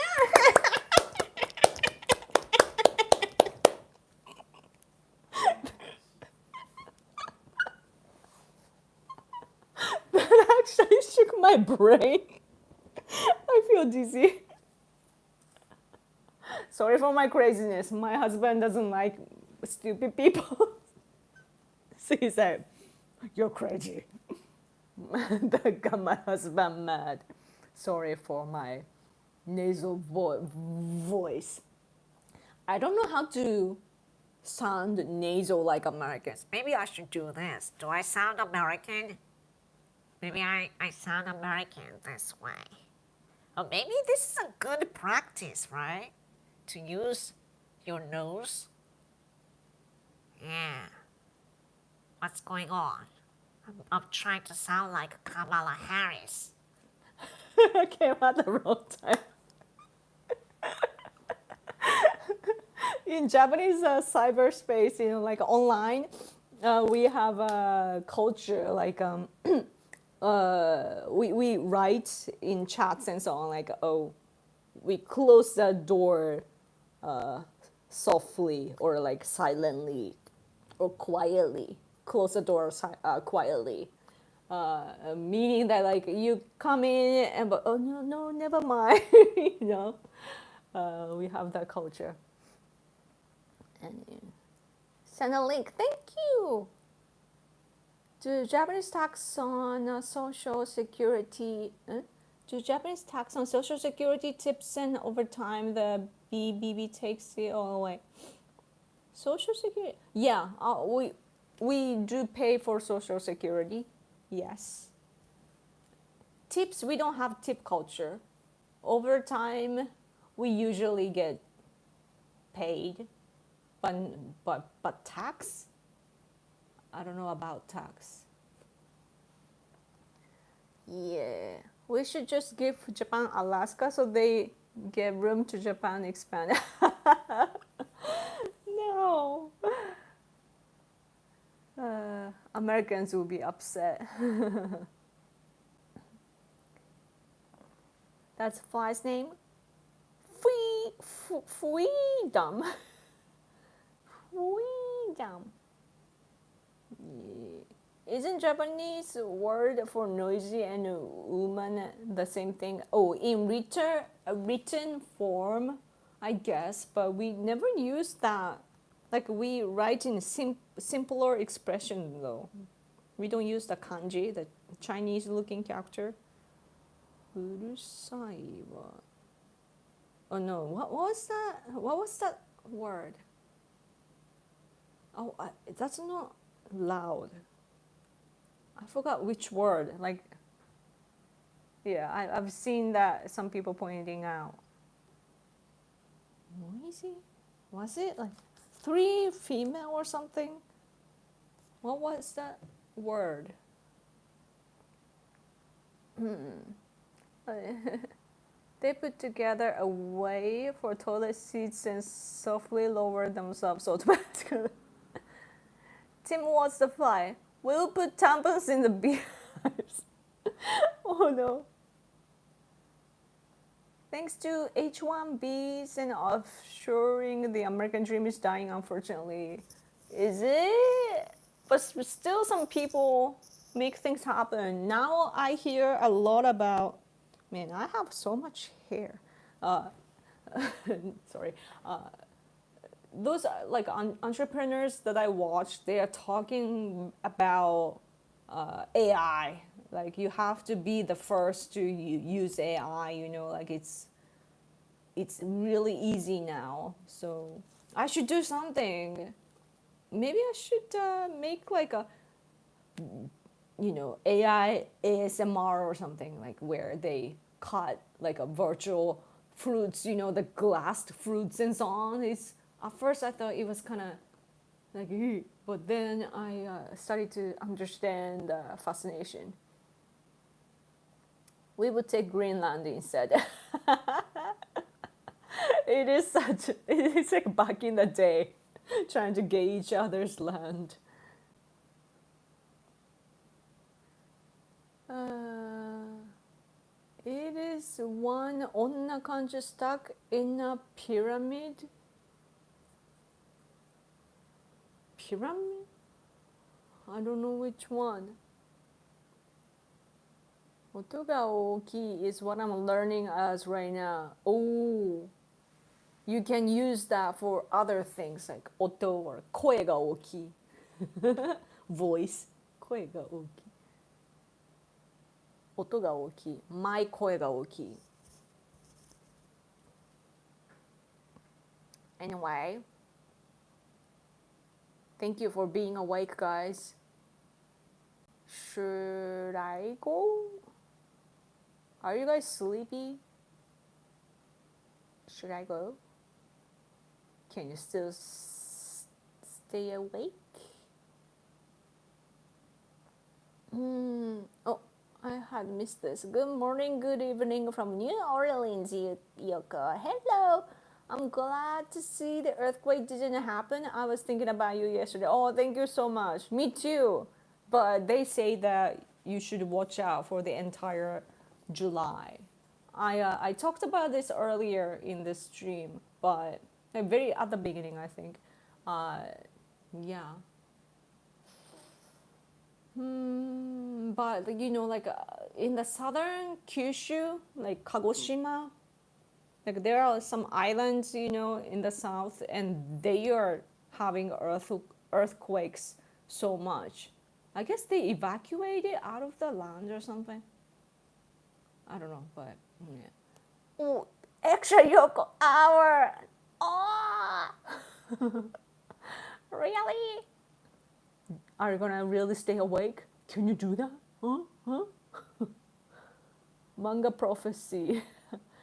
That actually shook my brain. I feel dizzy. Sorry for my craziness. My husband doesn't like stupid people. So he said, "You're crazy." That got my husband mad. Sorry for my nasal voice. I don't know how to sound nasal like Americans. Maybe I should do this. Do I sound American? Maybe I sound American this way. Or maybe this is a good practice, right? To use your nose. Yeah. What's going on? I'm trying to sound like Kamala Harris. I came at the wrong time. In Japanese cyberspace, like online, we have a culture like we write in chats and so on, like, oh, we close the door softly or like silently or quietly. Close the door quietly. Meaning that like you come in and but oh no never mind. We have that culture. And send a link. Thank you. Do Japanese tax on social security? Do Japanese tax on social security tips and over time the BBB takes it all away? Social security? Yeah, we do pay for social security. Yes. Tips, we don't have tip culture. Over time, we usually get paid, but tax? I don't know about tax. Yeah, we should just give Japan Alaska so they get room to Japan expand. No. Americans will be upset. That's fly's name. Freedom. Freedom. Yeah. Isn't Japanese word for noisy and woman the same thing? Oh, in written form, I guess, but we never use that. Like we write in simpler expression though. We don't use the kanji, the Chinese looking character. Urusai wa. Oh no, what was that? What was that word? Oh, that's not loud. I forgot which word. Like, yeah, I've seen that some people pointing out. Noisy? Was it like 3 female or something? What was that word? They put together a way for toilet seats and softly lower themselves automatically. Tim wants the fly. We'll put tampons in the beehives. Oh no. Thanks to H-1Bs and offshoring, the American dream is dying, unfortunately. Is it? But still some people make things happen. Now I hear a lot about, man, I have so much hair. Sorry. Those like entrepreneurs that I watch, they are talking about AI. Like you have to be the first to use AI, like it's it's really easy now. So I should do something. Maybe I should make like a AI ASMR or something, like where they cut like a virtual fruits, the glassed fruits and so on. It's at first I thought it was kind of like, "Ew," but then I started to understand the fascination. We would take Greenland instead. It is such. It's like back in the day, trying to gauge each other's land. It is one onna kanji stuck in a pyramid. Pyramid? I don't know which one. 音が大きい is what I'm learning as right now. Oh, you can use that for other things like 音 or 声が大きい voice 声が大きい音が大きい my 声が大きい Anyway, thank you for being awake, guys. Should I go? Are you guys sleepy? Should I go? Can you still stay awake? Oh, I had missed this. Good morning, good evening from New Orleans, Yoko. Hello. I'm glad to see the earthquake didn't happen. I was thinking about you yesterday. Oh, thank you so much. Me too. But they say that you should watch out for the entire July. I talked about this earlier in this stream, but very at the beginning, I think. Yeah. But like in the southern Kyushu, like Kagoshima, like there are some islands, in the south, and they are having earthquakes so much. I guess they evacuated out of the land or something. I don't know, but yeah. Oh, extra Yoko hour. Oh, really? Are you gonna really stay awake? Can you do that? Huh? Manga prophecy.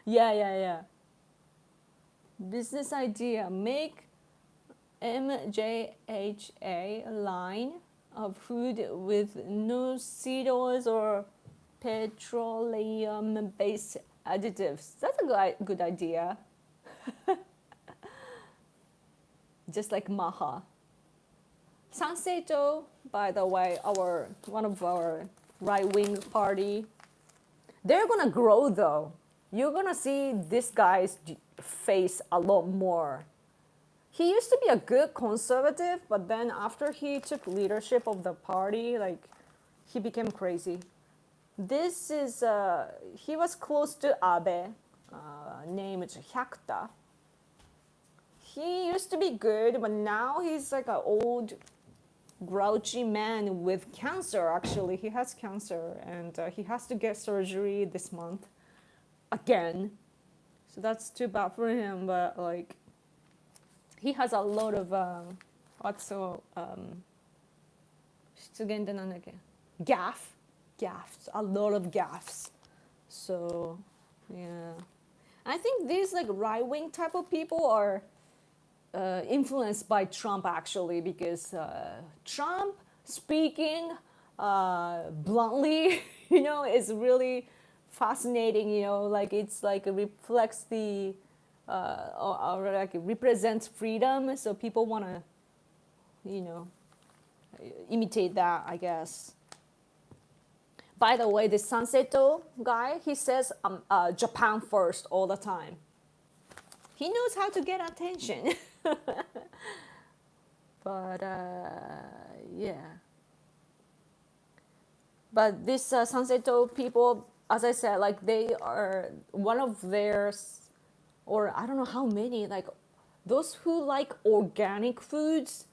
Yeah. Business idea. Make MJHA line of food with no seed oils or petroleum-based additives. That's a good idea. Just like Maha. Sanseito, by the way, one of our right-wing party, they're gonna grow though. You're gonna see this guy's face a lot more. He used to be a good conservative, but then after he took leadership of the party, like he became crazy. This is he was close to Abe, named Hyakta. He used to be good, but now he's like an old grouchy man with cancer. Actually, he has cancer, and he has to get surgery this month again. So that's too bad for him. But like, he has a lot of gaffes. A lot of gaffes. So yeah, I think these like right-wing type of people are influenced by Trump, actually, because Trump speaking bluntly, is really fascinating. Like it's like it reflects the or like it represents freedom. So people want to, imitate that, I guess. By the way, this Sanseto guy, he says Japan first all the time. He knows how to get attention. But yeah. But this Sanseto people, as I said, like they are one of theirs, or I don't know how many, like those who like organic foods,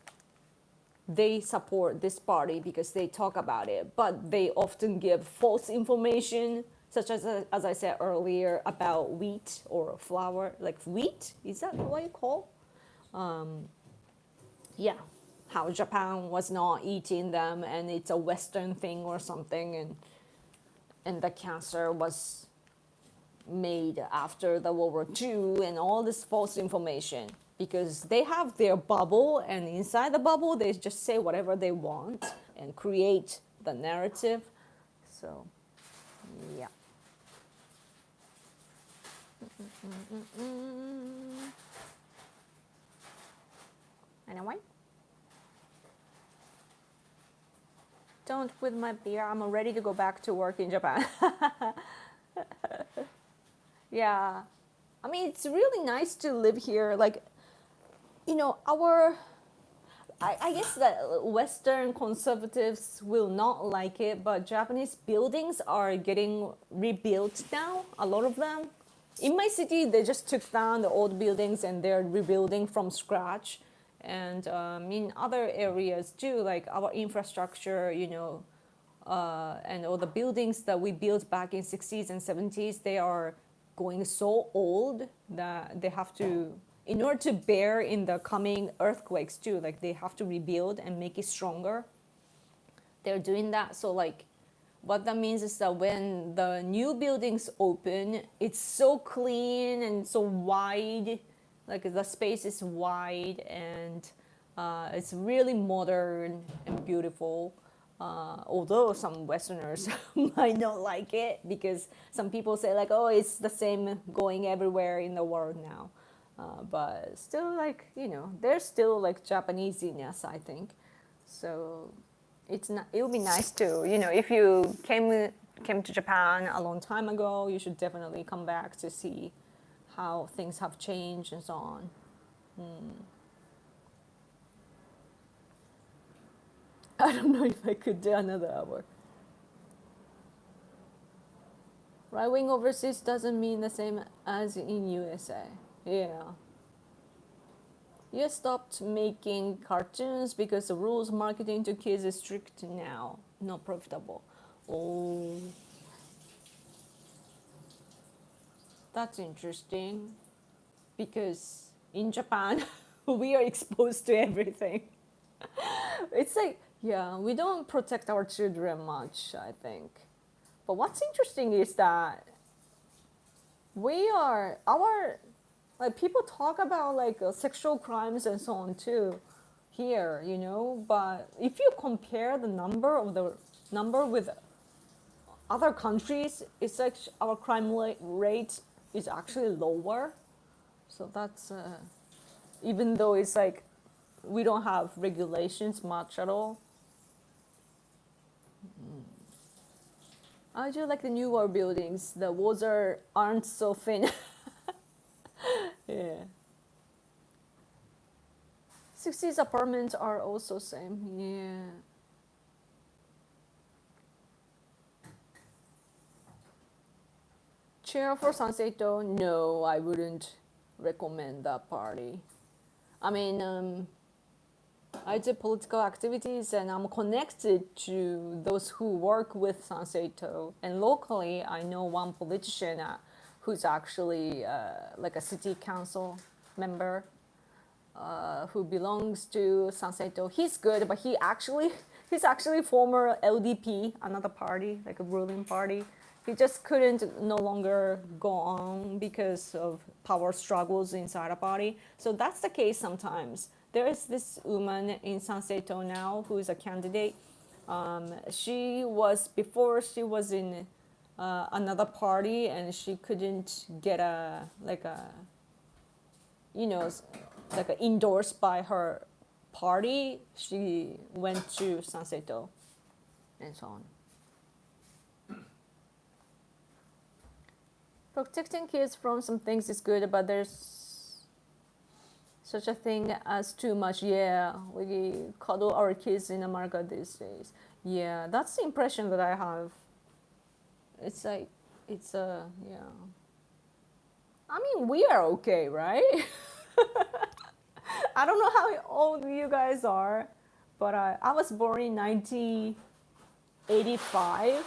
they support this party because they talk about it, but they often give false information such as I said earlier about wheat or flour, like wheat, is that what you call? Yeah, how Japan was not eating them and it's a Western thing or something, and the cancer was made after the World War II and all this false information because they have their bubble, and inside the bubble they just say whatever they want and create the narrative. So yeah. Anyway, don't with my beer. I'm ready to go back to work in Japan. Yeah, I mean, it's really nice to live here. Like, I guess that Western conservatives will not like it, but Japanese buildings are getting rebuilt now, a lot of them. In my city, they just took down the old buildings and they're rebuilding from scratch. And in other areas too, like our infrastructure, and all the buildings that we built back in 60s and 70s, they are going so old that they have to, in order to bear in the coming earthquakes too, like they have to rebuild and make it stronger. They're doing that. So like what that means is that when the new buildings open, it's so clean and so wide, like the space is wide, and it's really modern and beautiful. Although some Westerners might not like it because some people say like, oh, it's the same going everywhere in the world now. But still, like, there's still like Japanesiness, I think. So it would be nice to, if you came to Japan a long time ago, you should definitely come back to see how things have changed and so on. I don't know if I could do another hour. Right wing overseas doesn't mean the same as in USA. Yeah. US stopped making cartoons because the rules marketing to kids is strict now, not profitable. Oh, that's interesting. Because in Japan, we are exposed to everything. It's like, yeah, we don't protect our children much, I think. But what's interesting is that like people talk about like sexual crimes and so on too here, but if you compare the number with other countries, it's like our crime rate is actually lower. So that's, even though it's like we don't have regulations much at all. I do like the newer buildings. The walls aren't so thin. Yeah. 60s apartments are also same. Yeah. Chair for Sanseito? No, I wouldn't recommend that party. I mean, I do political activities and I'm connected to those who work with Sanseito. And locally, I know one politician who's actually like a city council member who belongs to Sanseito. He's good, but he's actually former LDP, another party, like a ruling party. He just couldn't no longer go on because of power struggles inside a party. So that's the case sometimes. There is this woman in Sanseito now who is a candidate. Before she was in another party and she couldn't get endorsed by her party. She went to Sanseito and so on. Protecting kids from some things is good, but there's such a thing as too much. Yeah, we cuddle our kids in America these days. Yeah, that's the impression that I have. It's like, yeah. I mean, we are okay, right? I don't know how old you guys are, but I was born in 1990. 85.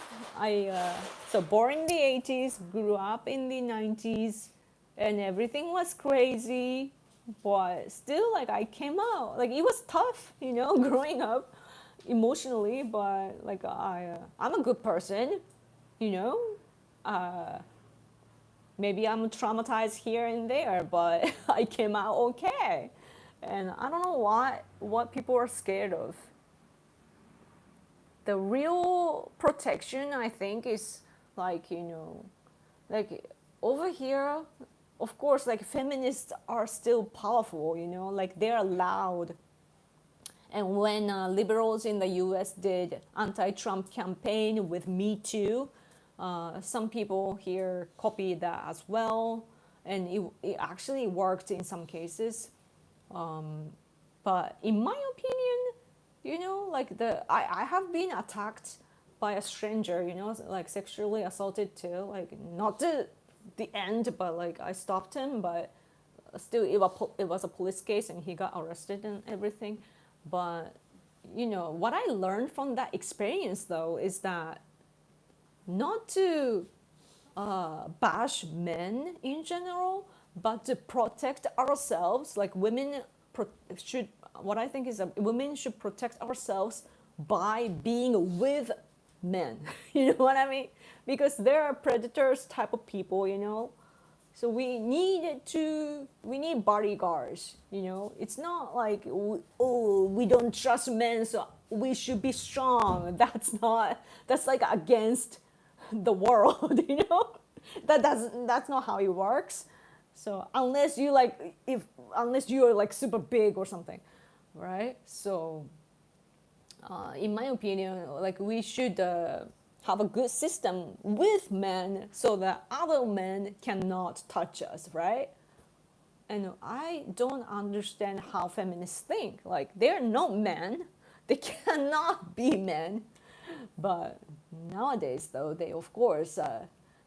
So born in the 80s, grew up in the 90s, and everything was crazy. But still, like I came out, like it was tough, growing up emotionally. But like I'm a good person, you know. Maybe I'm traumatized here and there, but I came out okay. And I don't know what people are scared of. The real protection, I think, is like, like over here, of course, like feminists are still powerful, like they're loud. And when liberals in the US did anti-Trump campaign with Me Too, some people here copied that as well, and it actually worked in some cases. But in my opinion, like I have been attacked by a stranger, like sexually assaulted too, like not the end, but like I stopped him, but still it was a police case and he got arrested and everything. But what I learned from that experience though is that not to bash men in general, but to protect ourselves. Like women should, what I think is that women should protect ourselves by being with men. You know what I mean? Because there are predators type of people, So we need bodyguards, It's not like, we don't trust men, so we should be strong. That's like against the world, That's not how it works. So unless you're like super big or something, right? So in my opinion, like we should have a good system with men so that other men cannot touch us, right? And I don't understand how feminists think. Like they're not men, they cannot be men. But nowadays, though, they of course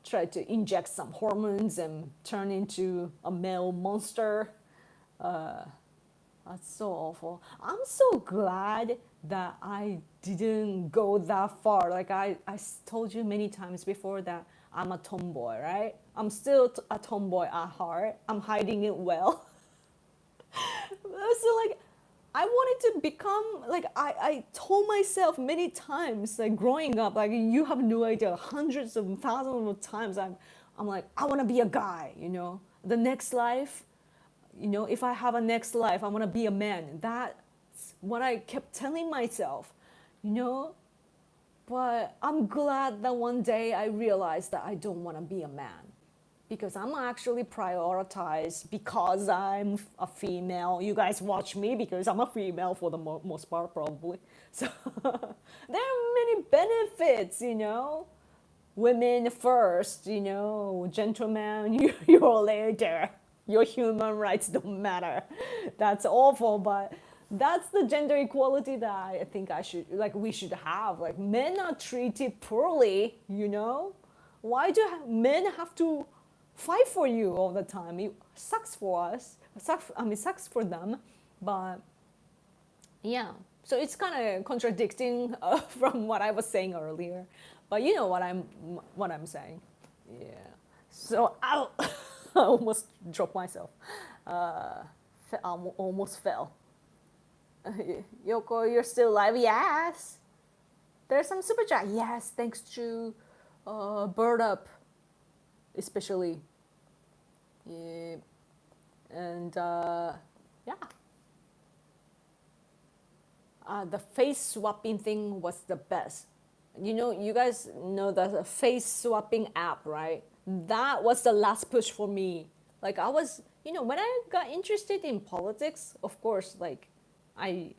try to inject some hormones and turn into a male monster. That's so awful. I'm so glad that I didn't go that far. Like I told you many times before that I'm a tomboy, right? I'm still a tomboy at heart. I'm hiding it well. So like I wanted to become like I told myself many times like growing up, like you have no idea, hundreds of thousands of times I'm like I want to be a guy, The next life, if I have a next life, I want to be a man. That's what I kept telling myself, But I'm glad that one day I realized that I don't want to be a man. Because I'm actually prioritized because I'm a female. You guys watch me because I'm a female for the most part, probably. So there are many benefits, Women first, gentlemen, you're later. Your human rights don't matter. That's awful, but that's the gender equality that I think we should have. Like men are treated poorly, Why do men have to fight for you all the time? It sucks for us. Sucks for them, but yeah. So it's kind of contradicting from what I was saying earlier, but you know what I'm saying. Yeah. So I almost dropped myself. I almost fell. Yoko, you're still alive? Yes. There's some super chat. Yes, thanks to Bird Up, especially. Yeah. And yeah. The face swapping thing was the best. You guys know the face swapping app, right? That was the last push for me. Like I was, when I got interested in politics, of course, like I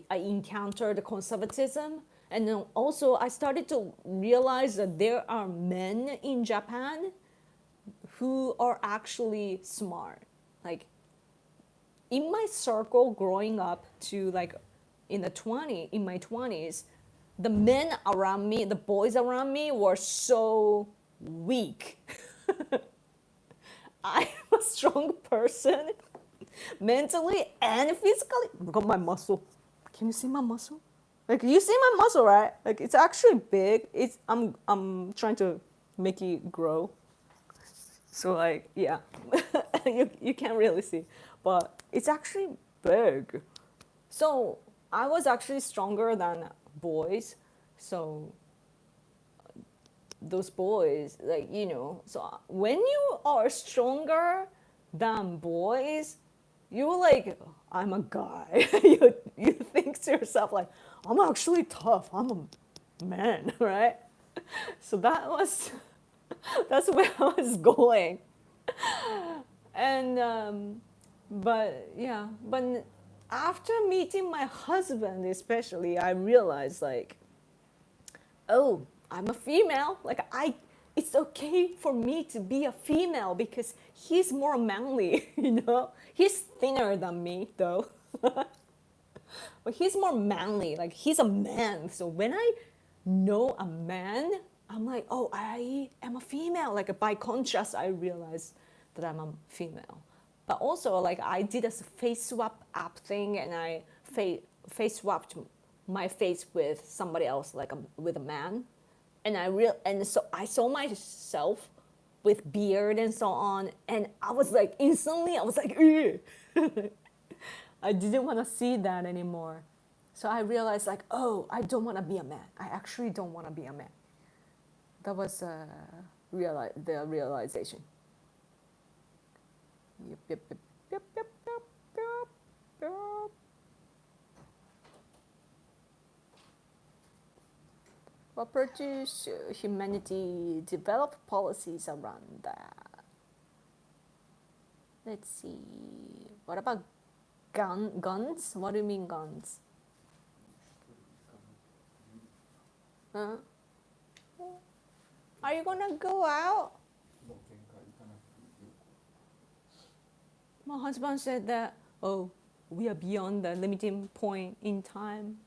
encountered conservatism, and then also I started to realize that there are men in Japan who are actually smart. Like in my circle growing up to like in my 20s, the men around me, the boys around me were so weak. I'm a strong person mentally and physically. Look at my muscle. Can you see my muscle? Like you see my muscle, right? Like it's actually big. I'm trying to make it grow. So like yeah, you can't really see, but it's actually big. So I was actually stronger than boys. So those boys, like so when you are stronger than boys, you're like, I'm a guy. You think to yourself like, I'm actually tough. I'm a man, right? So that's where I was going. And but after meeting my husband, especially, I realized like, oh, I'm a female. It's okay for me to be a female because he's more manly. He's thinner than me though. But he's more manly. Like he's a man. So when I know a man, I'm like, oh, I am a female. Like by contrast, I realized that I'm a female. But also, like I did a face swap app thing, and I face swapped my face with somebody else, like with a man, and so I saw myself with beard and so on, and I was like instantly, I was like, I didn't want to see that anymore. So I realized like, oh, I don't want to be a man. I actually don't want to be a man. That was the realization. Yep, yep, yep, yep, yep, yep, yep, yep. What approaches humanity develop policies around that? Let's see. What about guns? What do you mean guns? Huh? Are you gonna go out? My husband said that, oh, we are beyond the limiting point in time.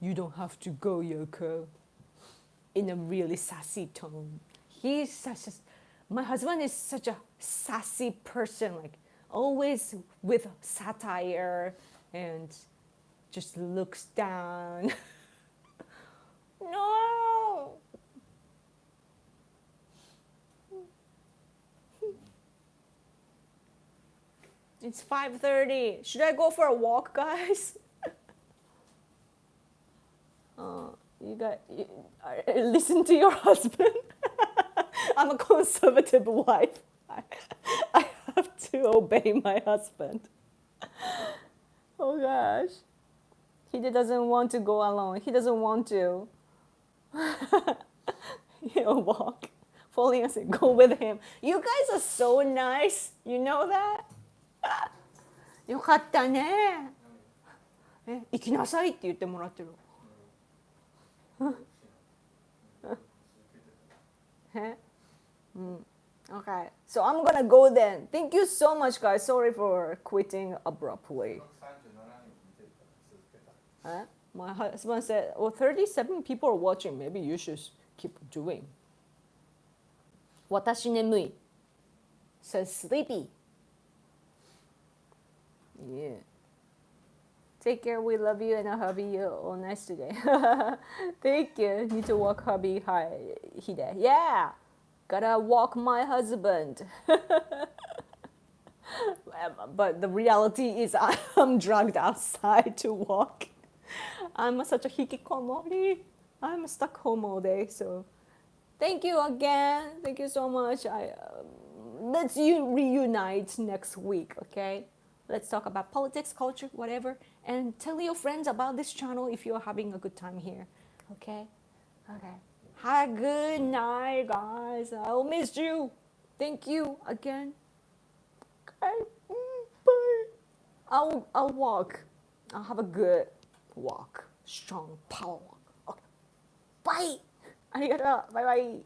You don't have to go, Yoko. In a really sassy tone. My husband is such a sassy person, like always with satire and just looks down. No. It's 5:30. Should I go for a walk, guys? Listen to your husband. I'm a conservative wife. I have to obey my husband. Oh gosh. He doesn't want to go alone. He doesn't want to. Walk. Falling asleep. Go with him. You guys are so nice. You know that? よかったね。行きなさいって言ってもらってる。Okay, so I'm gonna go then. Thank you so much, guys. Sorry for quitting abruptly. My husband said, well, 37 people are watching. Maybe you should keep doing. 私眠い says sleepy. Yeah. Take care. We love you, and hubby, you're all nice today. Thank you. Need to walk hubby. Hi, Hide. Yeah. Gotta walk my husband. But the reality is I'm dragged outside to walk. I'm such a hikikomori. I'm stuck home all day. So thank you again. Thank you so much. Let's reunite next week, okay? Let's talk about politics, culture, whatever. And tell your friends about this channel if you're having a good time here, okay? Okay. Have a good night, guys. I'll miss you. Thank you again. Okay. Bye. I'll walk. I'll have a good walk. Strong power walk. Okay. Bye. ありがとう。バイバイ。